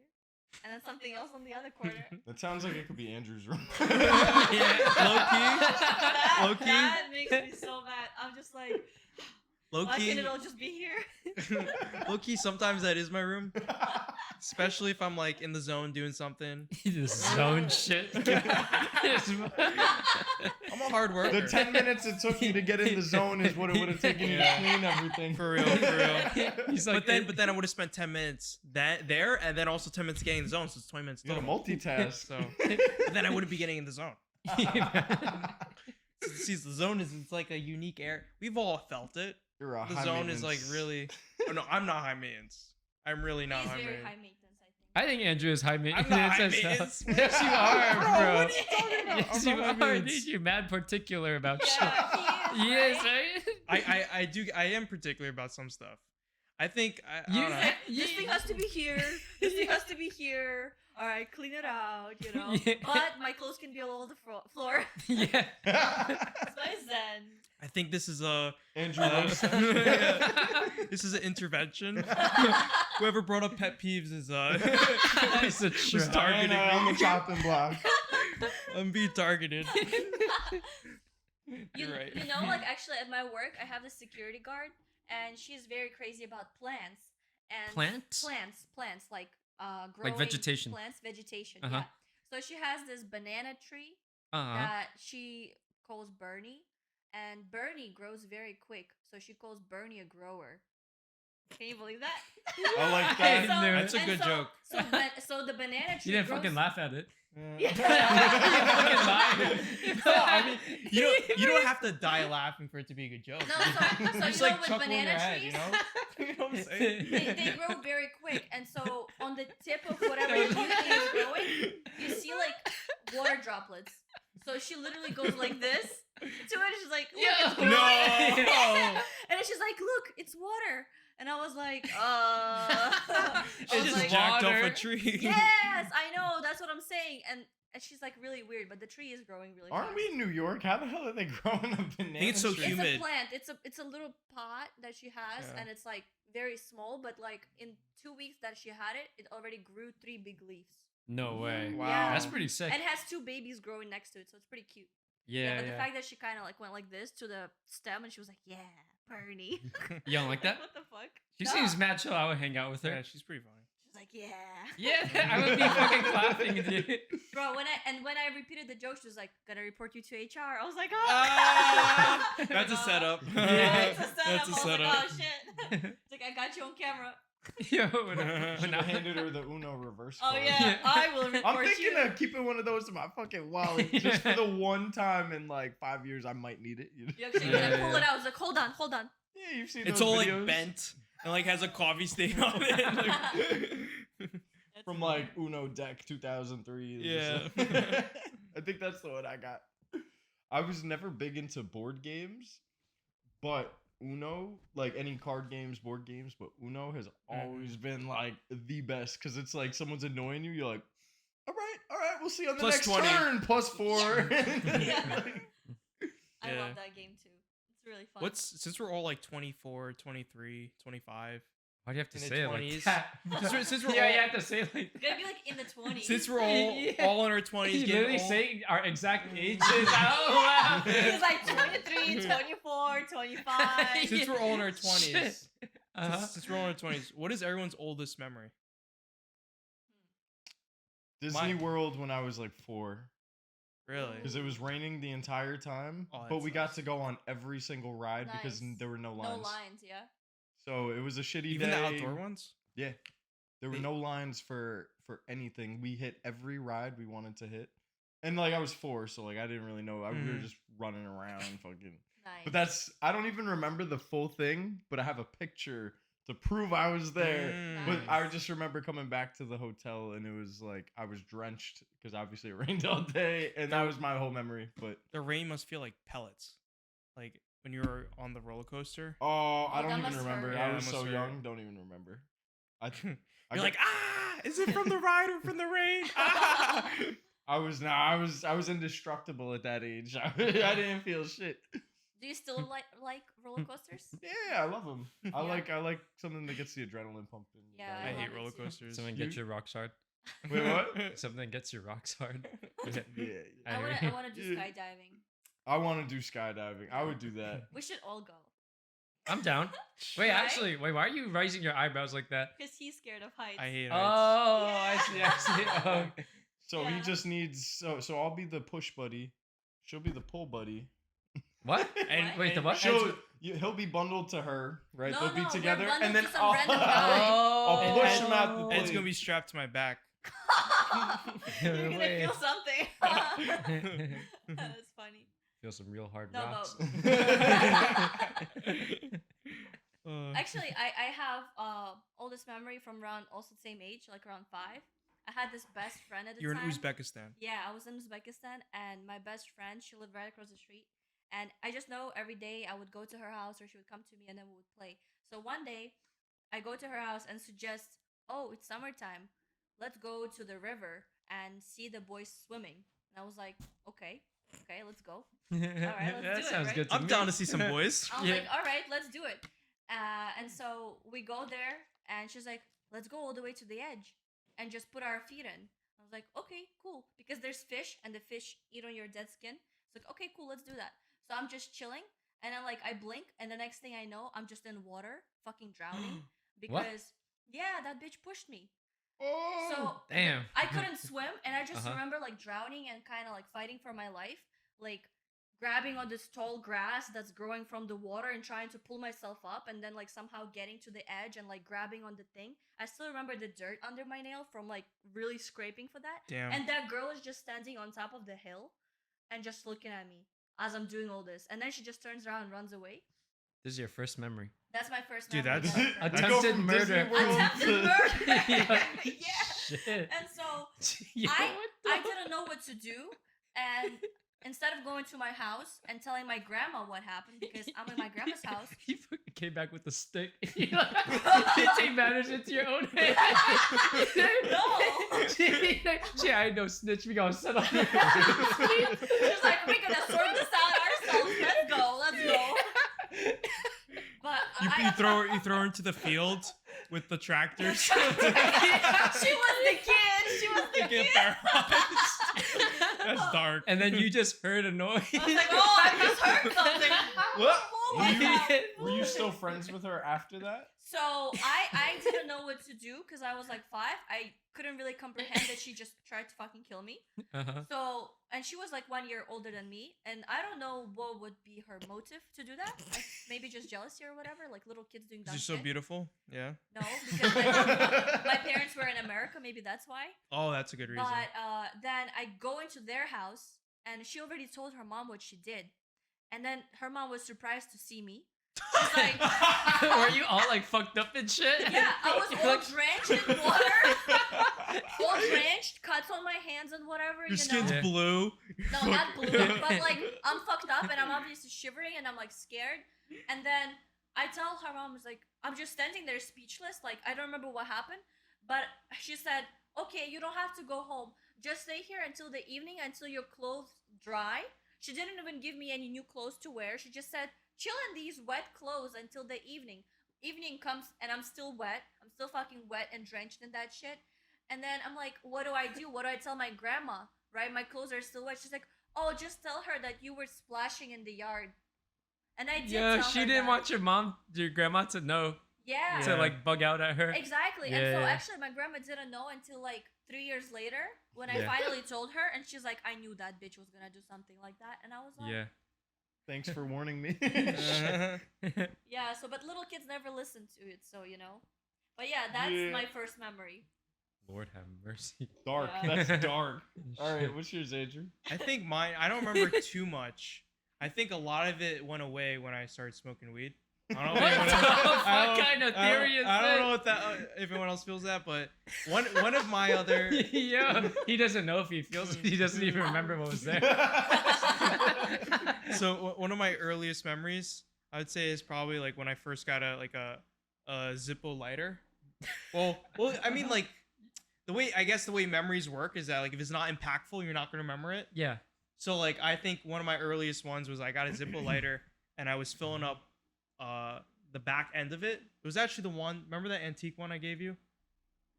and then something else on the other corner. That sounds like it could be Andrew's room. that, Low-key? that makes me so mad. I'm just like, Low why key. can't it all just be here? Low key. Sometimes that is my room, especially if I'm like in the zone doing something. This zone shit. I'm a hard worker. The 10 minutes it took you to get in the zone is what it would have taken you to Yeah. clean everything. For real, for real. He's like, But then I would have spent 10 minutes there, and then also 10 minutes getting in the zone, so it's 20 minutes You gotta total. multitask. So but then I wouldn't be getting in the zone. See, the zone it's like a unique air. We've all felt it. You're a The high zone is like maintenance- really. Oh no, I'm not high maintenance. I'm really not He's high very maintenance. high maintenance, I think. I think Andrew is high I'm maintenance. not high as hell. maintenance. Yes, you are, Bro, bro. what are you talking about? Yes, I'm you not high are. maintenance. Dude, you're mad particular about shit. Yeah, he is. Yes, right? right? I am particular about some stuff. I think I You- don't know. This thing has to be here. This thing has to be here. All right, clean it out, you know. Yeah. But my clothes can be all over the floor. Yeah. It's my zen. I think this is a Andrew Uh, loves this is an intervention. Whoever brought up pet peeves is It's a was trap. targeting on the me. chopping block. I'm being targeted. You, You're right. you know, like actually at my work, I have this security guard, and she's very crazy about plants and Plants? plants, like growing vegetation. plants, vegetation. Uh-huh. Yeah. So she has this banana tree Uh-huh. that she calls Bernie, and Bernie grows very quick, so she calls Bernie a grower. Can you believe that? I like I that. knew it. That's a and good so, joke. So the banana tree You didn't grows. fucking laugh at it. Yeah. You fucking lied. No, I mean, you don't have to die laughing for it to be a good joke. No, so You just you know like with chuckle in your banana head, trees, you know? You know what I'm saying? they grow very quick, and so on the tip of whatever you think is growing, you see like water droplets. So she literally goes like this to it. And she's like, look, it's growing. No. And then she's like, look, it's water. And I was like, I It's was just like, jacked off water. a tree. yes, I know. That's what I'm saying. And she's like really weird, but the tree is growing really Aren't fast. we in New York? How the hell are they growing a banana? it's so tree? It's humid. a plant. It's a little pot that she has, Yeah. and it's like very small. But like in 2 weeks that she had it, it already grew 3 big leaves, No way. Wow. Yeah. That's pretty sick. and it has 2 babies growing next to it, so it's pretty cute. Yeah, But the yeah. fact that she kind of like went like this to the stem, and she was like, "Yeah, Bernie." You don't like that? What the fuck? She No. seems mad chill. I would hang out with her. Yeah, she's pretty funny. She's like, "Yeah." Yeah, I would be fucking clapping, dude. Bro, when I repeated the joke, she was like, "Gotta report you to HR." I was like, Ah, "Oh." that's a setup. Yeah. It's a setup. That's a I was setup. like, "Oh shit." It's like, I got you on camera. Yo, when I, Should when have I handed her the Uno reverse Oh card. yeah, Yeah. I will report I'm thinking you. of keeping one of those in my fucking wallet just for the one time in like 5 years I might need it. You know? You actually Yeah, like, pull yeah. it out. It's like, hold on. Yeah, you've seen It's those all videos like bent and like has a coffee stain on it. Like- That's from funny. like Uno Deck 2003. Yeah. I think that's the one I got. I was never big into board games, but Uno, like any card games, board games, but Uno has always been like the best because it's like someone's annoying you. You're like, all right, we'll see you on the Plus next 20. turn. +4. Yeah. I Yeah. love that game too. It's really fun. Since we're all like 24, 23, 25. Why do you have to In the say it like 20s. that? Since we're yeah, all- you have to say it like It's gonna be like in the 20s. Since we're Yeah. all in our 20s, You getting literally old, saying our exact ages. Oh wow! He's like 23, 24, 25. since we're all in our Shit. 20s, Uh-huh. since we're all in our 20s, what is everyone's oldest memory? Disney Mine. World when I was like 4. Really? Because it was raining the entire time, Oh, but that's we got nice. to go on every single ride because Nice. there were no lines. No lines, yeah. So it was a shitty Even day. the outdoor ones? Yeah, there were They- no lines for anything. We hit every ride we wanted to hit, and like I was 4, so like I didn't really know. We were Mhm. just running around, fucking. Nice. But I don't even remember the full thing, but I have a picture to prove I was there. But Mm. I just remember coming back to the hotel and it was like I was drenched because obviously it rained all day, and that was my whole memory. But The rain must feel like pellets. Like when you were on the roller coaster. oh, I Oh, don't that even must remember. hurt. Yeah, I that was must so hurt. young, don't even remember. I You're got- like, is it from the ride or from the rain? Ah! I was indestructible at that age. I didn't feel shit. Do you still like roller coasters? Yeah, I love them. I Yeah. like something that gets the adrenaline pumping. Yeah, I I hate love it roller too. coasters. Something gets you rocks hard. Wait, what? Something gets you rocks hard. Yeah, I wanna hear- do Yeah. skydiving. I want to do skydiving. I would do that. We should all go. I'm down. Wait, Right? actually, why are you raising your eyebrows like that? Because he's scared of heights. I hate Oh, heights. I see. Oh. So he Yeah. just needs. So I'll be the push buddy. She'll be the pull buddy. What? And- What? Wait, the what? He'll be bundled to her, right? No, They'll be no, we're together, bundled and then to some I'll, random guy. I'll push him out the And it's plane. gonna be strapped to my back. You're gonna Wait. feel something. That's funny. Feel some real hard No, rocks. Actually, I have oldest memory from around also the same age, like around 5. I had this best friend at the You're in time. Uzbekistan. Yeah, I was in Uzbekistan, and my best friend, she lived right across the street. And I just know every day I would go to her house or she would come to me and then we would play. So one day, I go to her house and suggest, oh, it's summertime. Let's go to the river and see the boys swimming. And I was like, okay, let's go. right, let's that do it, sounds right? good to I'm me. down to see some boys. I was Yeah. like, all right, let's do it. And so we go there, and she's like, let's go all the way to the edge and just put our feet in. I was like, okay, cool. Because there's fish, and the fish eat on your dead skin. It's like, okay, cool, let's do that. So I'm just chilling, and then like I blink, and the next thing I know, I'm just in water, fucking drowning. What? Because, yeah, that bitch pushed me. So Damn. I couldn't swim, and I just Uh-huh. remember like drowning and kind of like fighting for my life, like grabbing on this tall grass that's growing from the water and trying to pull myself up, and then like somehow getting to the edge and like grabbing on the thing. I still remember the dirt under my nail from like really scraping for that. Damn. And that girl is just standing on top of the hill and just looking at me as I'm doing all this, and then she just turns around and runs away. This is your first memory. That's my first Dude, memory. that's- that I remember. I go Attempted from murder. Disney World Attempted to- murder. Yeah. Yeah. Shit. And so Yo, I what the I didn't know what to do, and instead of going to my house and telling my grandma what happened, because I'm in my grandma's house. You fucking came back with a stick. You take matters into your own hands. No. She ain't no snitch. We gonna settle this. She's like, we're gonna sort this out ourselves. Let's go. Let's go. But You throw her into the field with the tractors. she was the kid. She was the To kid. get paralyzed. That's dark. And then you just heard a noise. I was like, oh, I just heard something. What? Oh Were my you, God. were you still friends with her after that? So I didn't know what to do because I was like 5. I couldn't really comprehend that she just tried to fucking kill me. Uh-huh. So, and she was like 1 year older than me, and I don't know what would be her motive to do that. Like, maybe just jealousy or whatever, like little kids doing dumb She's so shit. beautiful. Yeah. No, because my parents were in America. Maybe that's why. Oh, that's a good reason. But then I go into their house, and she already told her mom what she did, and then her mom was surprised to see me. She's like, Were you all like fucked up and shit? yeah, I was all drenched in water, all drenched, cuts on my hands and whatever. Your you skin's know. blue. No, not blue, but like I'm fucked up and I'm obviously shivering and I'm like scared. And then I tell her mom, was like, I'm just standing there speechless. Like I don't remember what happened, but she said, okay, you don't have to go home. Just stay here until the evening until your clothes dry. She didn't even give me any new clothes to wear. She just said, chill in these wet clothes until the evening. Evening comes and I'm still wet. I'm still fucking wet and drenched in that shit. And then I'm like, what do I do? What do I tell my grandma? Right? My clothes are still wet. She's like, oh, just tell her that you were splashing in the yard. And I did Yeah, tell she her didn't that. want your grandma to know. Yeah. To like bug out at her. Exactly. And so Yeah. actually my grandma didn't know until like 3 years later when I Yeah. finally told her, and she's like, I knew that bitch was gonna do something like that. And I was like, Yeah. Thanks for warning me. yeah, so but little kids never listen to it, so you know. But yeah, that's Yeah. my first memory. Lord have mercy. Dark. Yeah. That's dark. All Shit. right, what's yours, Andrew? I think mine. I don't remember too much. I think a lot of it went away when I started smoking weed. I don't know What if anyone the else- fuck I don't- kind of I don't- theory is I don't that? know what that if anyone else feels that, but one of my other Yeah, he doesn't know if he feels it. He doesn't even remember what was there. one of my earliest memories I would say is probably like when I first got a Zippo lighter. Well, I mean like the way memories work is that like if it's not impactful, you're not gonna remember it. Yeah. So like I think one of my earliest ones was I got a Zippo lighter and I was filling up the back end of it. It was actually the one. Remember that antique one I gave you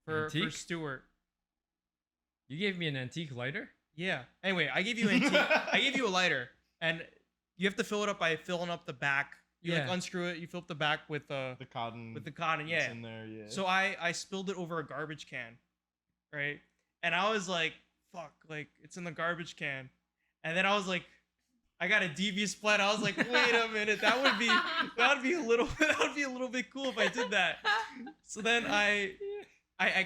for Antique? Stuart? You gave me an antique lighter? Yeah. Anyway, I gave you antique. I gave you a lighter, and you have to fill it up by filling up the back. You like Yeah. unscrew it. You fill up the back with the cotton. with the cotton. that's Yeah. in there. Yeah. So I spilled it over a garbage can, right? And I was like, fuck, like it's in the garbage can. And then I was like, I got a devious plan. I was like, wait a minute, that would be a little bit cool if I did that. So then I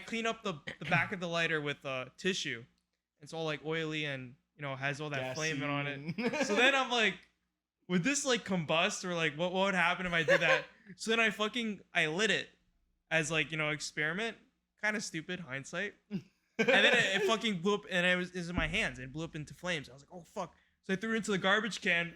clean up the back of the lighter with tissue. It's all like oily and has all that flame on it. So then I'm like, would this like combust or like what would happen if I did that? So then I lit it as like experiment. Kind of stupid hindsight. And then it fucking blew up and it was in my hands. It blew up into flames. I was like, oh fuck. So I threw it into the garbage can.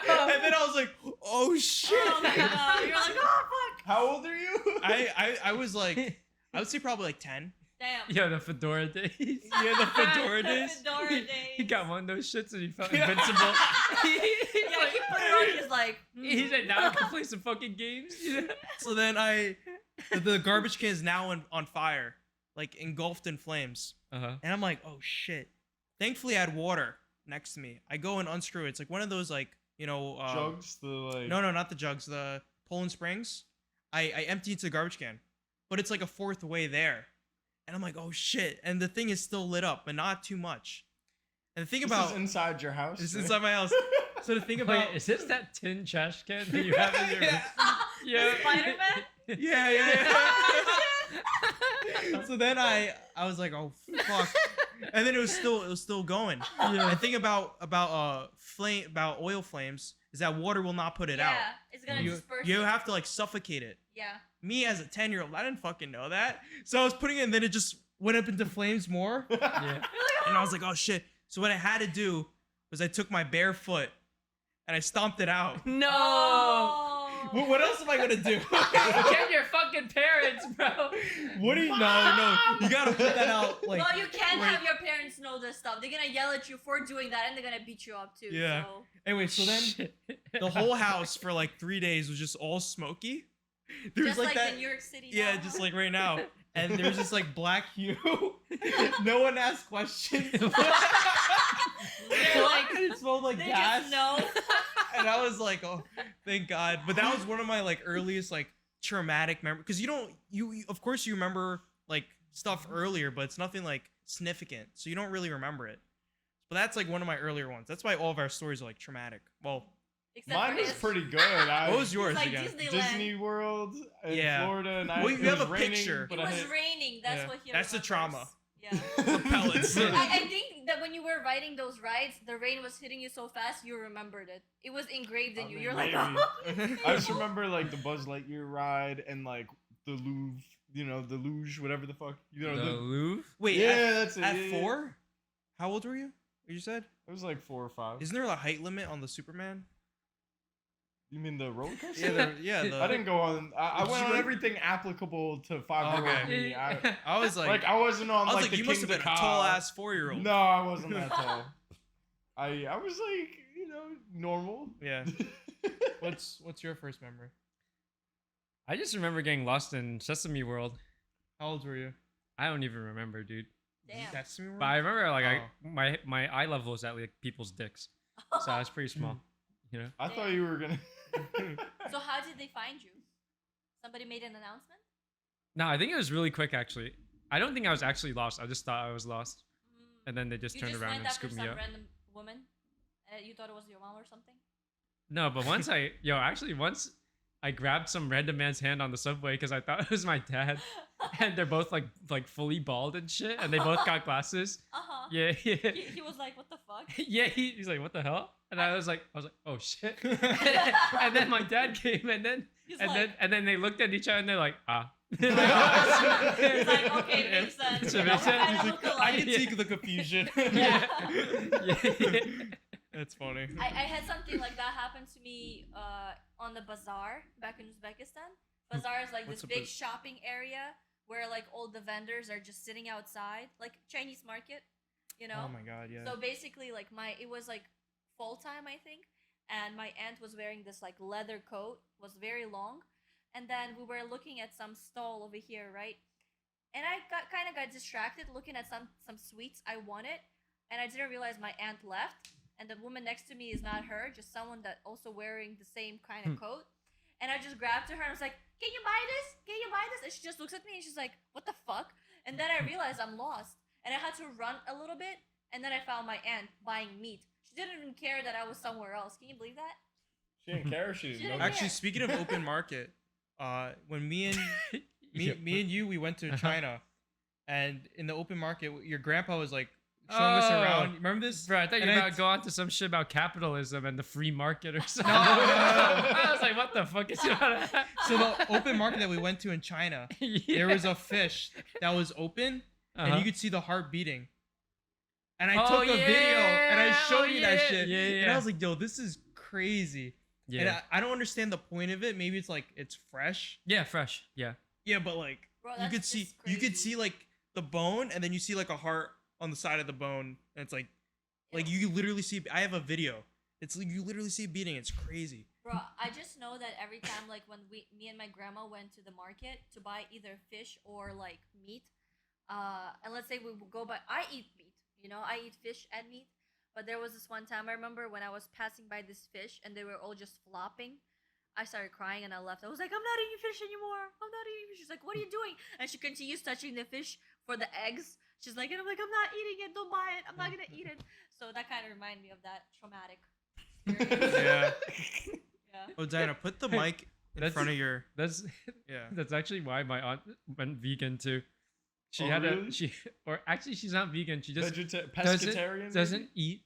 Oh And then I was like, oh shit. Oh my god! You're like, oh fuck! How old are you? I was like, I would say probably like 10. Damn. Yeah, the fedora days. Yeah, the fedora The days. fedora He days. got one of those shits and he felt invincible. Yeah, he put it on. He's like, He said, now I can play some fucking games. So then the garbage can is now on fire, like engulfed in flames. Uh-huh. And I'm like, oh shit. Thankfully, I had water next to me. I go and unscrew it. It's like one of those like, Jugs, the like. No, not the jugs. The Poland Springs. I empty into the garbage can. but it's like a fourth way there. And I'm like, oh shit. And the thing is still lit up, but not too much. And the thing This about is inside your house. it's inside my house. So the thing about Wait, is this that tin trash can that you have in your Yeah. Yeah. Spider-Man? yeah. So then I was like, oh fuck. And then it was still going. Yeah. And thing about oil flames is that water will not put it out. Yeah, it's gonna You, disperse. you it. have to like suffocate it. Yeah. Me as a 10-year-old, I didn't fucking know that. So I was putting it and then it just went up into flames more. Yeah. And I was like, oh shit. So what I had to do was I took my bare foot and I stomped it out. No. Oh. What else am I gonna do? Get your fucking parents, bro. What do you? No. You gotta put that out. Like, Well, you can't wait. have your parents know this stuff. They're gonna yell at you for doing that, and they're gonna beat you up too. Yeah. So. anyway, so then Shit. the whole house for like 3 days was just all smoky. There was Just like that. the New York City. Yeah, now. just like right now. And there was just like black hue. No one asked questions. They're like, And it smelled like they gas. just know. And I was like, oh, thank God. But that was one of my like earliest like traumatic memories. Because you of course you remember like stuff earlier, but it's nothing like significant. So you don't really remember it. But that's like one of my earlier ones. That's why all of our stories are like traumatic. Well, Except Mine for was his. pretty good. I what was yours It's like again? Disneyland. Disney World in Yeah. Florida, and Well, you it have was a raining, picture. but It I was had- raining. That's Yeah. what he That's the remembers. trauma. Yeah. Propellants. I think that when you were riding those rides, the rain was hitting you so fast you remembered it. It was engraved in I you. mean, You're like, maybe. oh. I just remember like the Buzz Lightyear ride and like the Louvre, the luge, whatever the fuck, The Louvre? Wait, yeah, that's it. at yeah, yeah. 4? How old were you? You said? It was like 4 or 5. Isn't there a height limit on the Superman? You mean the roller coaster? Yeah. I didn't go on. I Did went you, on like- everything applicable to 5-year-old Okay. me. I I was like, I wasn't on I was like like, the you King must have of been the a Cow. tall ass 4-year-old. No, I wasn't that tall. I was like normal. Yeah. What's your first memory? I just remember getting lost in Sesame World. How old were you? I don't even remember, dude. Damn. Sesame World? But I remember like Oh. my eye level was at like people's dicks, so I was pretty small. You know. I thought you were gonna. So how did they find you? Somebody made an announcement? No, I think it was really quick actually. I don't think I was actually lost. I just thought I was lost, Mm. and then they just You turned just around went and after scooped some me up. random woman? You thought it was your mom or something? No, but once once I grabbed some random man's hand on the subway because I thought it was my dad, and they're both like fully bald and shit, and they both got glasses. Uh-huh. Yeah, yeah. He was like, what the fuck? Yeah, he's like, what the hell? And I was like, oh shit. And then my dad came, and then He's and like, then they looked at each other and they're like, ah. He's like, okay, makes sense. It You know, makes we sense. kinda He's look like, I alike. can see the confusion. Yeah. Yeah. That's funny. I had something like that happen to me on the bazaar back in Uzbekistan. Bazaar is like What's this a big shopping area where like all the vendors are just sitting outside, like Chinese market, you know? Oh my god, yeah. So basically, like it was like fall time, I think, and my aunt was wearing this like leather coat, was very long, and then we were looking at some stall over here, right? And I kind of got distracted looking at some sweets I wanted, and I didn't realize my aunt left, and the woman next to me is not her, just someone that also wearing the same kind of coat. And I just grabbed her and I was like, "Can you buy this? Can you buy this?" And she just looks at me and she's like, "What the fuck?" And then I realized I'm lost, and I had to run a little bit, and then I found my aunt buying meat. She didn't even care that I was somewhere else. Can you believe that? She didn't care. She She didn't didn't know. Actually, Yeah. speaking of open market, when me and Yeah. me and you we went to Uh-huh. China, and in the open market, your grandpa was like showing us around. Oh. Remember this? Bro, I thought you And were I- about to go on to some shit about capitalism and the free market or something. no, no. I was like, what the fuck is about that? So the open market that we went to in China, there was a fish that was open, and Uh-huh. you could see the heart beating. And I Oh, took a video and I yeah, showed oh, you that yeah, shit. yeah, And yeah. I was like, yo, this is crazy. And Yeah. I don't understand the point of it. Maybe it's like it's fresh. Yeah, fresh. Yeah. Yeah, but like Bro, you that's could see just you could crazy. see like the bone, and then you see like a heart on the side of the bone, and it's like you literally see. I have a video. It's like you literally see it beating. It's crazy. Bro, I just know that every time, like when me and my grandma went to the market to buy either fish or like meat, and let's say we would go by, I eat meat, I eat fish and meat. But there was this one time I remember when I was passing by this fish and they were all just flopping. I started crying and I left. I was like, I'm not eating fish anymore. I'm not eating fish. She's like, what are you doing? And she continues touching the fish for the eggs. She's like, and I'm like, I'm not eating it. Don't buy it. I'm not gonna eat it. So that kind of reminded me of that traumatic experience. Yeah. Yeah. Oh, Diana, put the mic in That's- front of your. That's Yeah. that's actually why my aunt went vegan too. She Oh, had really? or actually she's not vegan. She just Pescatarian? doesn't eat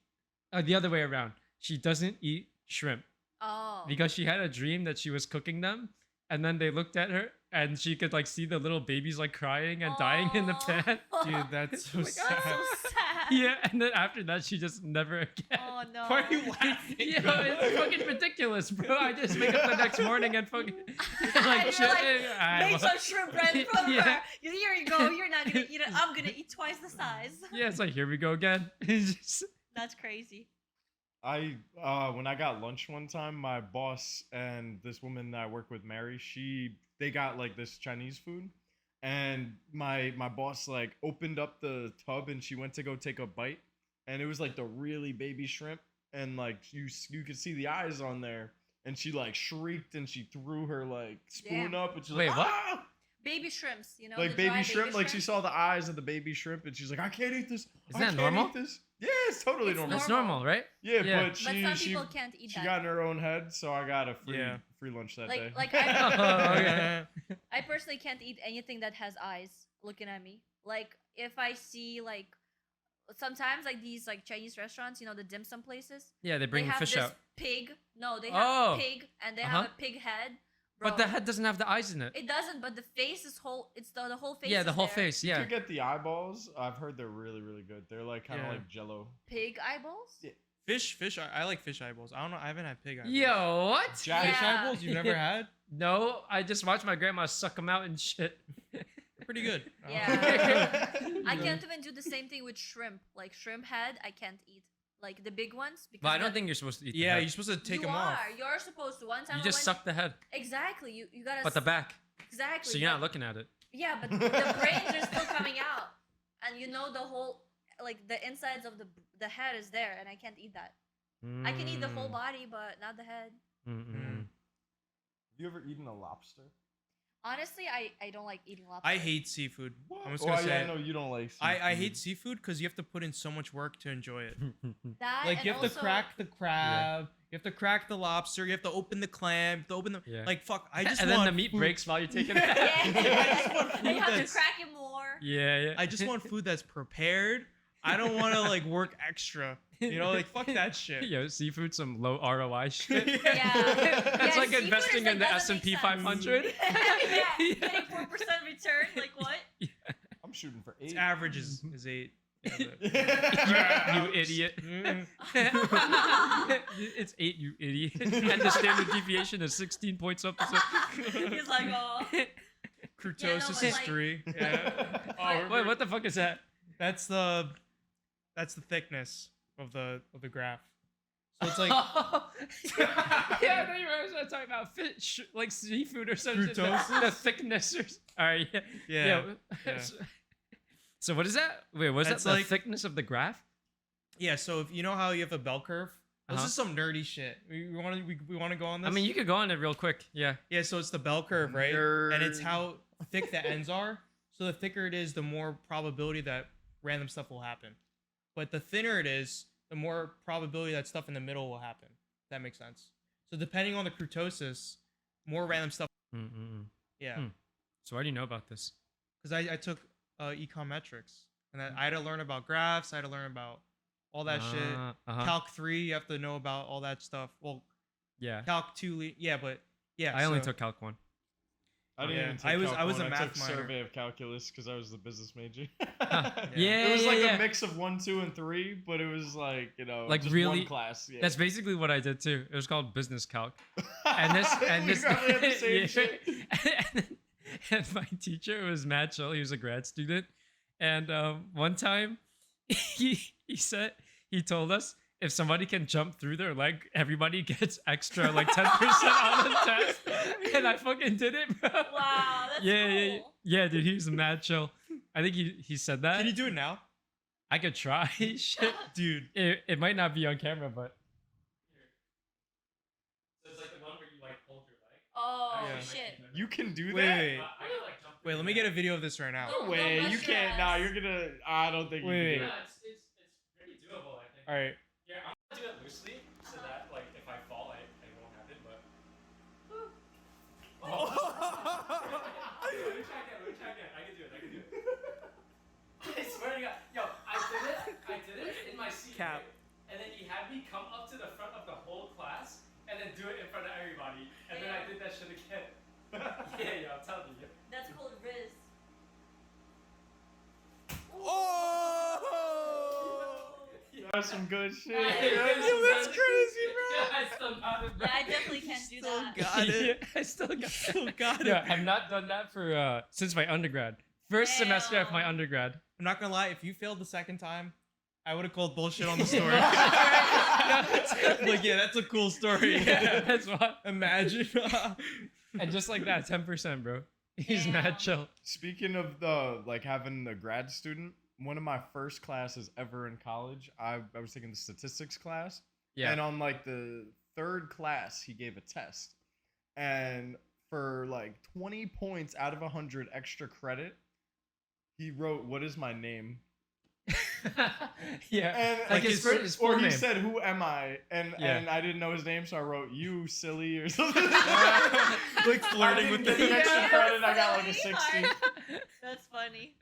the other way around. She doesn't eat shrimp Oh. because she had a dream that she was cooking them, and then they looked at her and she could like see the little babies like crying and dying in the Aw. pan. Dude, that's so Like, sad. That's so sad. Yeah, and then after that she just never again. Oh no. Why are you laughing? Yo, it's fucking ridiculous, bro. I just wake up the next morning and fucking And like, you're shit, like, make some shrimp bread in front of Yeah. her. Here you go. You're not gonna eat it. I'm gonna eat twice the size. yeah, it's like here we go again. It's just- That's crazy. I when I got lunch one time, my boss and this woman that I work with, Mary, they got like this Chinese food, and my boss like opened up the tub and she went to go take a bite, and it was like the really baby shrimp, and like you could see the eyes on there, and she like shrieked and she threw her like spoon Damn. up and she's Wait, like, what? "Ah!" Baby shrimps, you know, Like the dry baby shrimp, like she saw the eyes of the baby shrimp and she's like, I can't eat this. Is I that can't normal? Eat this. Yeah, it's totally It's normal. That's normal. normal, right? Yeah, Yeah. but But some she people can't eat she that. got in her own head, so I got a Yeah. free lunch that day. Like Oh, I, okay. I personally can't eat anything that has eyes looking at me. Like if I see like sometimes like these like Chinese restaurants, you know, the dim sum places, Yeah, they bring they the have fish this out. pig. No, they have Oh. pig and they Uh-huh. have a pig head. But the Bro, head doesn't have the eyes in it. it doesn't, but the face is whole. It's the whole face. Yeah, the is whole there. face. You Yeah. could get the eyeballs. I've heard they're really, really good. They're like kind of Yeah. like Jello. Pig eyeballs. Yeah. Fish. I like fish eyeballs. I don't know. I haven't had pig eyeballs. Yo, what? Jack- Fish Yeah. eyeballs? You've never had? No, I just watched my grandma suck them out and shit. They're pretty good. Yeah. I Yeah. can't even do the same thing with shrimp. Like shrimp head, I can't eat. Like the big ones because But I don't the- think you're supposed to eat. Yeah, the you're head. supposed to take you them are. off. You're supposed to. One time You I just went- suck the head, Exactly. You gotta. but the back, Exactly. so you're not but- looking at it. Yeah, but the brains are still coming out, and you know the whole like the insides of the head is there, and I can't eat that. I can eat the whole Mm. body, but not the head. Mm-mm. Have you ever eaten a lobster? Honestly, I don't like eating lobster. I hate seafood. I'm just Oh, gonna yeah, say I it. know you don't like. I hate seafood. seafood because you have to put in so much work to enjoy it. that. Like and you have also, to crack the crab, you have to crack the lobster, you have to open the clam, you have to open the Yeah. like fuck. I just and want then the meat food. breaks while you're taking Yeah. it. I just want And food you have to that's- crack it more. Yeah, yeah. I just want food that's prepared. I don't want to like work extra. You know, like fuck that shit. Yo, seafood, some low ROI shit. Yeah. It's Yeah, like seafood investing is, like, in the doesn't S&P make sense. 500. Yeah, getting 4% return. Like what? I'm shooting for Its 8. average is 8. Yeah, You idiot. Mm. It's 8, you idiot. And the standard deviation is 16 points up. He's like, oh. Kurtosis but, is like- 3. Yeah. Oh, Wait, what the fuck is that? That's the thickness of the graph. So it's like yeah, I thought you were talking about fish, like seafood or something. The Fruitosis? thickness or all right, yeah. yeah. Yeah. So what is that? Wait, was that It's the like- thickness of the graph? Yeah, so if you know how you have a bell curve, this Uh-huh. is some nerdy shit. We want to go on this. I mean, you could go on it real quick. Yeah. yeah. So it's the bell curve, right? And it's Nerd. how thick the ends are. So the thicker it is, the more probability that random stuff will happen. But the thinner it is, the more probability that stuff in the middle will happen. If that makes sense. So depending on the kurtosis, more random stuff. Mm-mm. Yeah. Hmm. So why do you know about this? Because I took econometrics, and I had to learn about graphs. I had to learn about all that shit. Uh-huh. Calc 3, you have to know about all that stuff. Well, Yeah. Calc 2, yeah, but yeah. I only so- took Calc 1. I didn't Yeah. even take I was Calc a 1. math I took minor. survey of calculus because I was the business major. Yeah, It was like yeah. a mix of 1, 2, and 3, but it was like, you know, Like just really- one class. Yeah. That's basically what I did too. It was called business calc. And We probably had the same yeah. shit. And my teacher was mad chill. He was a grad student, and one time he told us if somebody can jump through their leg, everybody gets extra like 10% on the test. And I fucking did it, bro. Wow, that's Yeah, cool. yeah, yeah, dude. He was mad chill. I think he said that. Can you do it now, I could try. Shit. dude? It might not be on camera, but. So it's like the one where you like hold your You can do Wait, that? wait. I gotta, like, jump Wait, through let me the get a net. video of this right now. Don't- No way. don't You rush your can't. Nah, ass. you're gonna. I don't think Wait, you wait. can do it. Yeah, it's pretty doable, I think. All right. Yeah, I'm gonna do it loosely so that like if I fall, I won't have it. But let me try again. I can do it. I swear to God, yo, I did it in my seat, Cap. right? And then he had me come up to the front of the whole class and then do it in front of everybody, and then I did that shit again. Yeah, I'm telling you. That's called Riz. That's some good shit. That's crazy, Yeah, I still got it, bro. Yeah, I definitely can't do Still that. got it. I still got it. Still got Yeah, it. I've not done that for since my undergrad. First semester of my Damn. undergrad. I'm not gonna lie. If you failed the second time, I would have called bullshit on the story. Like, yeah, that's a cool story. Yeah, that's what. Imagine. And just like that, 10%, bro. He's Damn. mad chill. Speaking of the like having a grad student, one of my first classes ever in college, I was taking the statistics class. Yeah. And on like the third class, he gave a test. And for like 20 points out of 100 extra credit, he wrote, "What is my name?" Yeah. And Like his full or he name. said, "Who am I?" And Yeah. and I didn't know his name, so I wrote, "You silly" or something. Like flirting with the the extra Yeah, credit. I got like a silly. 60. That's funny.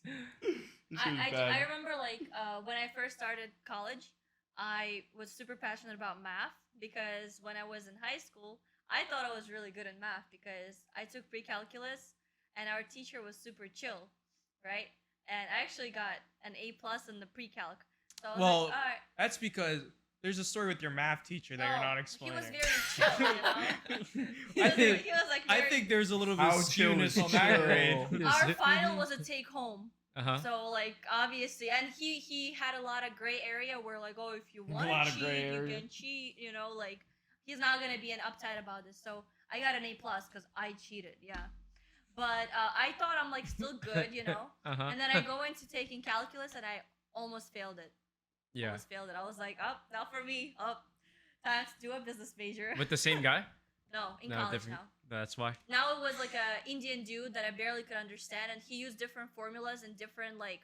This shit was I bad. remember like when I first started college, I was super passionate about math because when I was in high school, I thought I was really good in math because I took pre-calculus and our teacher was super chill, right? And I actually got an A plus in the pre-calc. So I was Well, like, all right. That's because there's a story with your math teacher that you're No, not he explaining. was very chill, you know? He I was, think he was like I very, think there's a little bit of How chill skewness is on that chill? grade. our final was a take home. Uh-huh. So like obviously, and he had a lot of gray area where like, oh, if you A want lot to of cheat, gray you area. can cheat. You know, like he's not gonna be an uptight about this. So I got an A plus because I cheated. Yeah, but I thought I'm like still good, you know. Uh-huh. And then I go into taking calculus and I almost failed it. Yeah. Almost failed it. I was like, up, not for me. Up, time to do a business major. With the same guy? No, in No, college different. now. That's why. Now it was like a Indian dude that I barely could understand, and he used different formulas and different like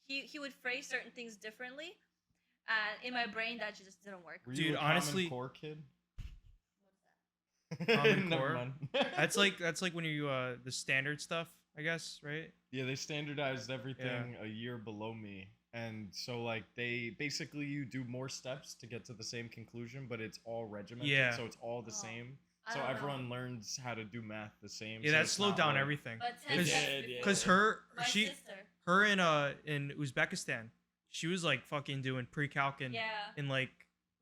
he would phrase certain things differently, and in my brain that just didn't work. Were Dude, you a Common honestly- Core kid? Common Never Core? mind. That's like when you the standard stuff, I guess, right? Yeah, they standardized everything a year below me. And so like they basically you do more steps to get to the same conclusion, but it's all regimented, Yeah. so it's all the Oh, same. I So don't know. everyone learns how to do math the same. Yeah, so that it's slowed not down like- everything. But It 10 did, steps yeah. before. Cause her My she sister. her in Uzbekistan, she was like fucking doing pre-calc in, Yeah. in like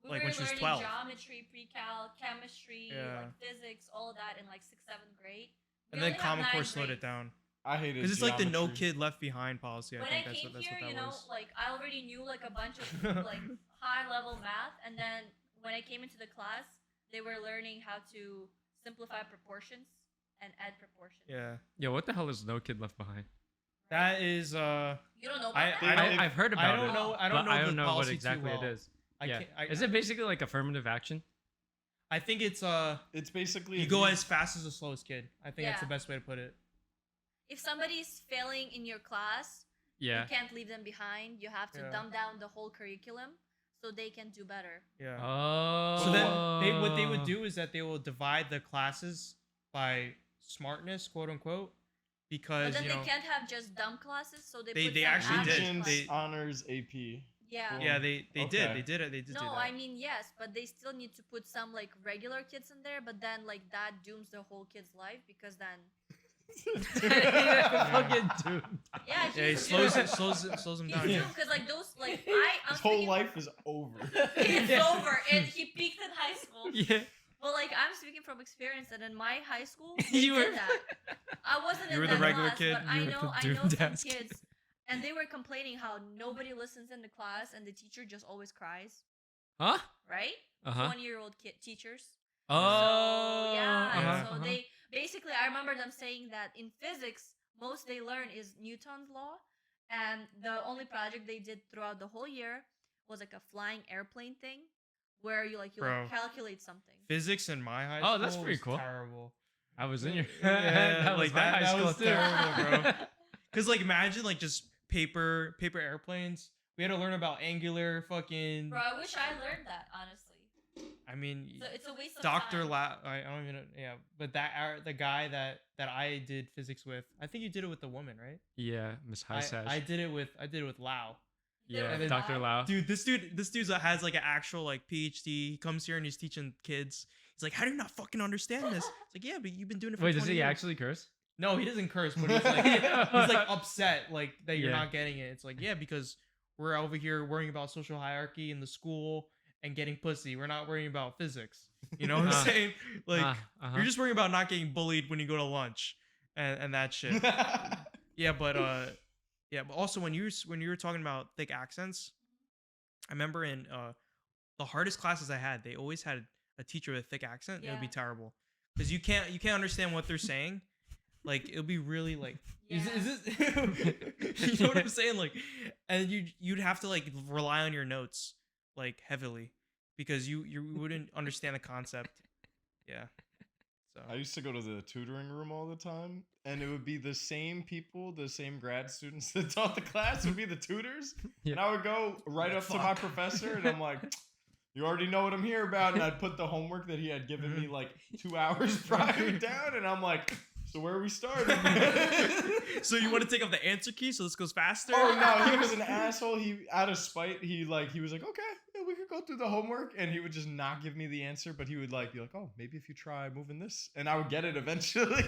We like were when she was learning 12. geometry, pre-cal, chemistry, Yeah. like physics, all that in like 6th, 7th grade. We and then only have Common Core 9 slowed it grades. down. I hated Because it's like the no geometry. kid left behind policy. I When think I that's came what here, that you know, was. like I already knew like a bunch of like high level math, and then when I came into the class, they were learning how to simplify proportions and add proportions. Yeah. Yo, what the hell is No Kid Left Behind? That is You don't know about I- that? They- I've heard about I don't it. know I but don't know I the don't know what policy exactly too well. it is. I Yeah. can't, Is it basically like affirmative action? I think it's It's basically you go as fast as the slowest kid. I think that's the Yeah. best way to put it. If somebody's failing in your class, Yeah. you can't leave them behind. You have to Yeah. dumb down the whole curriculum so they can do better. Yeah. Oh. So then what they would do is that they will divide the classes by smartness, quote unquote, But because then you know they can't have just dumb classes, so they They- put they some actually average did. Regents, classes. They- honors, AP. Yeah. yeah they Okay. did they did No, do that. I mean yes, but they still need to put some like regular kids in there. But then like that dooms the whole kid's life because then Fucking dude. yeah, Yeah, he he's slows doomed. slows him He's down. doomed because like those like I'm His whole speaking- life is over. It's over, and he peaked in high school. Yeah. But like I'm speaking from experience, that in my high school they You were- did that. I wasn't You in were that the regular class, kid, but you I were know the I know doomed some ass kid. kids, and they were complaining how nobody listens in the class, and the teacher just always cries. Huh? Right? Uh-huh. 20-year-old kid teachers. Oh. So, yeah. Uh-huh, So they basically, I remember them saying that in physics, most they learn is Newton's law, and the only project they did throughout the whole year was like a flying airplane thing, where you like Bro. calculate something. Physics in my high Oh, school that's pretty was cool. terrible. I was in your Yeah, that was like my that- high that school was too. terrible, bro. Cause like imagine like just paper airplanes. We had to learn about angular fucking. Bro, I wish I learned that, honestly. I mean, So it's a waste of Doctor time. I don't even know. Yeah, but the guy that I did physics with, I think you did it with the woman, right? Yeah, Miss High Sash. I did it with Lau. Yeah, and then- Dr. Lau. Dude, this dude has like an actual like PhD. He comes here and he's teaching kids. He's like, how do you not fucking understand this? It's like, yeah, but you've been doing it for Wait, 20 does he years. actually curse? No, he doesn't curse, but he's like he's like upset like that you're Yeah. not getting it. It's like, yeah, because we're over here worrying about social hierarchy in the school and getting pussy. We're not worrying about physics. You know what I'm Ah. saying? Like Uh-huh. you're just worrying about not getting bullied when you go to lunch and that shit. Yeah, but also when you were talking about thick accents, I remember in the hardest classes I had, they always had a teacher with a thick accent. It would be Yeah. terrible because you can't understand what they're saying. Like it'll be really like, is this? You know what I'm saying? Like, and you'd have to like rely on your notes like heavily because you wouldn't understand the concept. Yeah. So I used to go to the tutoring room all the time, and it would be the same people, the same grad students that taught the class would be the tutors. Yeah. And I would go right Yeah, up to my fuck. professor, and I'm like, you already know what I'm here about. And I'd put the homework that he had given me like 2 hours prior down, and I'm like, so where are we starting? so you want to take off the answer key so this goes faster? Oh no, he was an asshole. He out of spite, he was like, okay, yeah, we could go through the homework, and he would just not give me the answer, but he would like be like, oh, maybe if you try moving this, and I would get it eventually.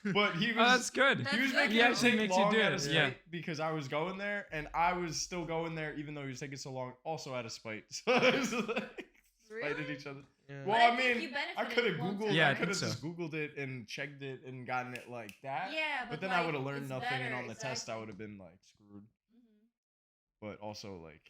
But he was Oh, that's good. That's he was good. making He it actually take makes you long do out it, of spite yeah. because I was going there, and I was still going there even though he was taking so long, also out of spite. So it was like spited Really? each other. Yeah. Well, But I think mean, you I benefited could have one googled. time. Yeah, I I could have think just so. googled it and checked it and gotten it like that. Yeah, But then I like, would have learned it's nothing, and better, on the test I exactly. would have been like screwed. Mhm. But also like,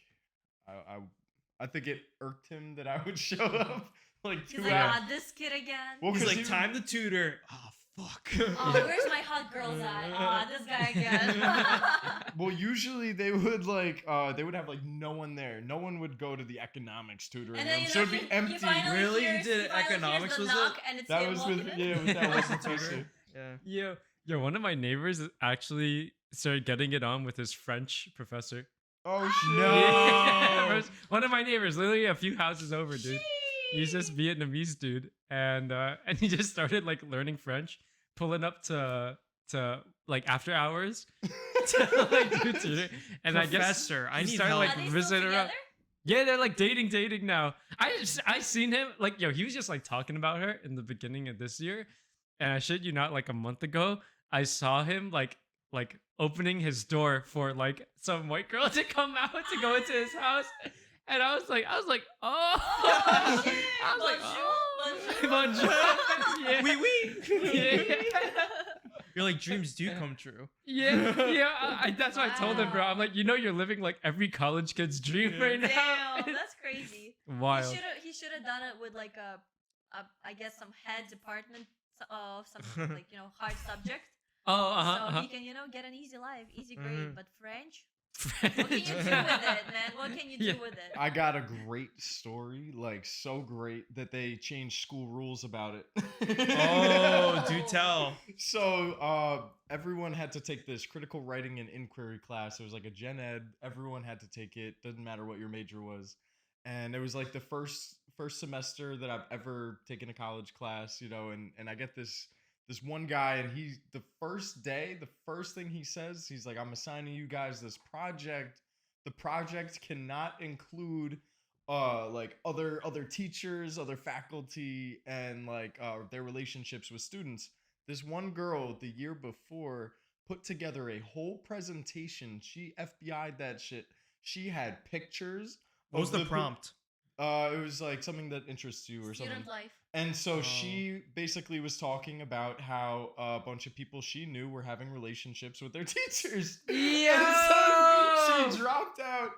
I think it irked him that I would show up like He's 2 like, hours. ah, this kid again. Well, He's 'cause like, he- time to tutor. Oh fuck. Oh, where's my hot girls at? Ah, this guy again. Well, usually they would like they would have like no one there. No one would go to the economics tutoring And room, then you so know, it'd be he empty. finally Really? You hears- did he finally hears economics, the was it? knock, and it's That him was walking with in. that was Wasn't professor. tutoring. Yeah. Yo, one of my neighbors actually started getting it on with his French professor. Oh shit! No. One of my neighbors, literally a few houses over, dude. He's this Vietnamese dude, and he just started like learning French, pulling up to like after hours to like do tutor. And I guess Professor, I he need started help. like Are they still visiting around. together? Yeah, they're like dating now. I seen him like he was just like talking about her in the beginning of this year, and I shit you not, like a month ago, I saw him like opening his door for like some white girl to come out to go into his house, and I was like, oh, Oh, shit. I was like, Bonjour, bonjour. Yeah. Wee wee. Yeah. You're like, dreams do come true. Yeah, that's what I told him, bro. I'm Wow. like, you're living like every college kid's dream Yeah. right now. Damn, that's crazy. Wild. He should have done it with like a I guess some head department of some like hard subject, Oh, so he can get an easy life, easy grade. Mhm. But French, what can you do with it, man? What can you do Yeah. with it? I got a great story, like so great that they changed school rules about it. Oh, do tell. So everyone had to take this critical writing and inquiry class. It was like a gen ed. Everyone had to take it. Doesn't matter what your major was. And it was like the first semester that I've ever taken a college class, and I get this one guy, and the first day, the first thing he says, he's like, I'm assigning you guys this project. The project cannot include like other teachers, other faculty, and like their relationships with students. This one girl the year before put together a whole presentation. She FBI'd that shit. She had pictures. What was of the prompt? It was like something that interests you or Student something. life. And so Oh. she basically was talking about how a bunch of people she knew were having relationships with their teachers. Yo! And so she dropped out.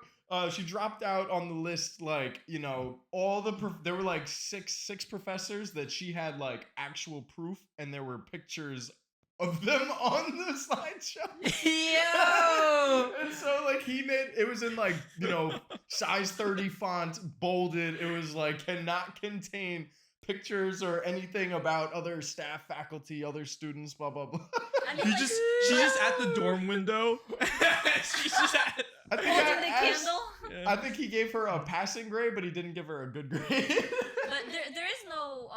She dropped out on the list, like all there were like six professors that she had like actual proof, and there were pictures of them on the slideshow. Yo! And so like he made it was in like, you know, size 30 font, bolded. It was like cannot contain pictures or anything about other staff, faculty, other students, blah blah blah. I mean, You like, just she's just at the dorm window. She's just at. I think holding I the asked- candle. I think he gave her a passing grade, but he didn't give her a good grade. But there is no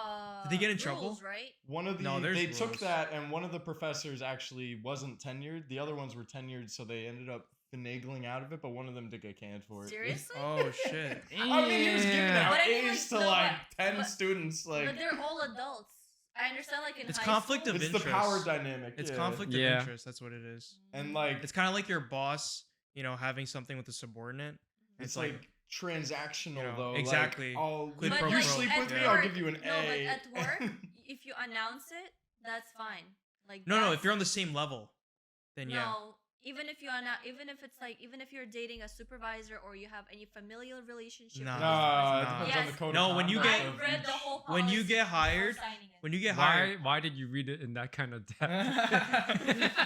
Did they get in rules, trouble? right? One of the No, there's they took rules. that, and one of the professors actually wasn't tenured. The other ones were tenured, so they ended up finagling out of it. But one of them did get canned for it. Seriously? Oh shit. I mean, he was giving out But I mean, A's like, to no, like but- 10 but- students. Like But they're all adults. I understand, like in It's high conflict school, of it's the interest. power dynamic. It's yeah. conflict Yeah. of interest. That's what it is. and like It's kind of like your boss, you know, having something with a subordinate. it's like transactional you know, though. exactly. Like, I'll, Quid But pro you like quo. sleep at with me, Yeah. I'll work- give you an no, A. but at work, if you announce it, that's fine. Like No, if that's- you're on the same level, then yeah. No, even if you even if it's like even if you're dating a supervisor or you have any familial relationship. Nah. with No, this person. it Nah. depends on the Yes. code. No, of when you conduct get- of I read the each- whole When you policy get before hired- signing it. When you get Why? hired. Why did you read it in that kind of depth?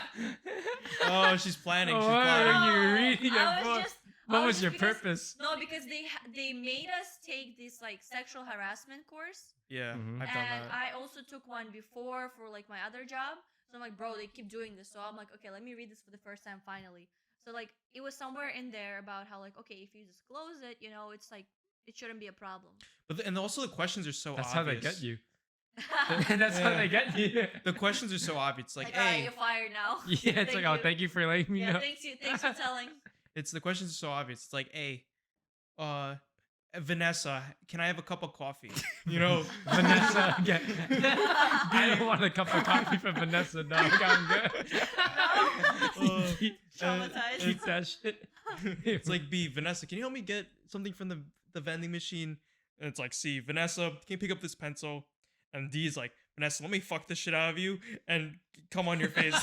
Oh, she's planning. She's Why planning. are you reading I a was book? just What I was just your because- purpose? No, because they made us take this like sexual harassment course, Yeah, Mhm. I've done and that. I also took one before for like my other job. So I'm like, bro, they keep doing this. So I'm like, okay, let me read this for the first time finally. So like, it was somewhere in there about how like, okay, if you disclose it, you know, it's like it shouldn't be a problem. And also the questions are so That's obvious. how they get you. That's how they get you. The questions are so obvious. It's like, Like, alright, hey, you're fired now. Yeah, it's like, oh, thank you for letting me Yeah, know. thanks for telling. it's the questions are so obvious. It's like, hey, Vanessa, can I have a cup of coffee? You know, Vanessa, again. I don't want a cup of coffee from Vanessa, dog. I'm good. Keep- Traumatized. Keep that shit. It's like, B, Vanessa, can you help me get something from the vending machine? And it's like, C, Vanessa, can you pick up this pencil? And D is like, Vanessa, let me fuck the shit out of you and come on your face.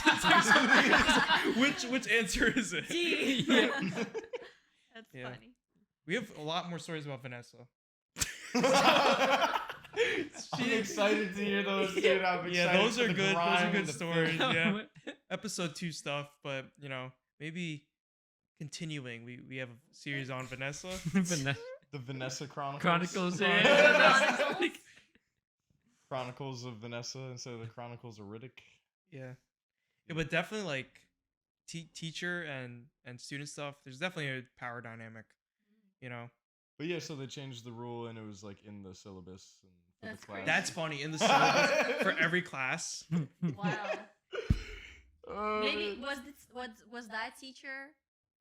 which answer is it? D. Yeah. That's Yeah. funny. We have a lot more stories about Vanessa. I'm excited to hear those, dude. I'm excited Yeah, those for are the good. Those grime are and good the stories. filth. Yeah. Episode 2 stuff, but you know, maybe continuing. We have a series on Vanessa. Vanessa. The Vanessa Chronicles. Chronicles, Chronicles. Chronicles of Vanessa instead of the Chronicles of Riddick. Yeah. Yeah, but definitely like teacher and student stuff. There's definitely a power dynamic, you know. But yeah, so they changed the rule and it was like in the syllabus and for That's the class. crazy. That's funny in the syllabus for every class. Wow. Uh, Maybe was that teacher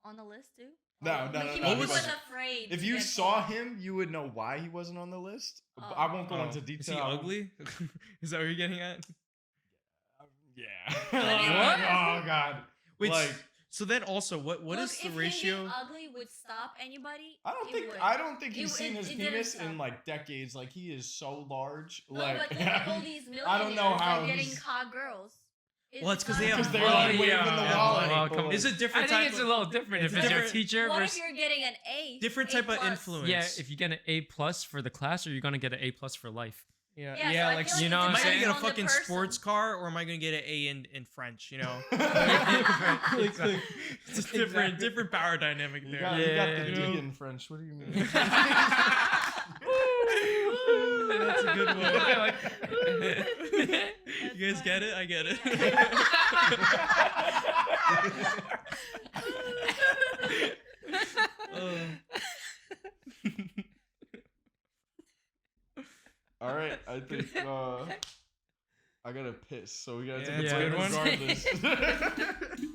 on the list too? No, Or no, no, He no, he maybe was wasn't. afraid. If to you get saw called. him, you would know why he wasn't on the list. Oh. I won't go Oh, into is detail. he ugly? Is that what you're getting at? Yeah. What? Oh god. Wait, Like, so then also what Look, is the if ratio? Him being ugly would stop anybody. I don't it think would. I don't think It he's would- seen it- his it didn't penis stop. in like decades. Like he is so large. No, like but look at all these millionaires I don't know how that are getting he's- hot girls. Well, it's 'cause not they have because they're about- like money. waving the Yeah, wallet. well, come on. It's a I different think type. it's a little different it's if it's your different- teacher What versus. if you're getting an A? Different A type of plus? influence. Yeah, if you get an A plus for the class, or you're gonna get an A plus for life. Yeah, Yeah, yeah, so I like feel like you it know what I'm am I gonna saying? get a depends on the fucking person. sports car or am I gonna get an A in French? You know, Exactly. it's a different different power dynamic You there. got, you got the Yeah, D you know? in French. What do you mean? That's a good one. Like- You guys get it? I get it. All right, I think I gotta piss, so we gotta Yeah, take a it's a break good one. regardless.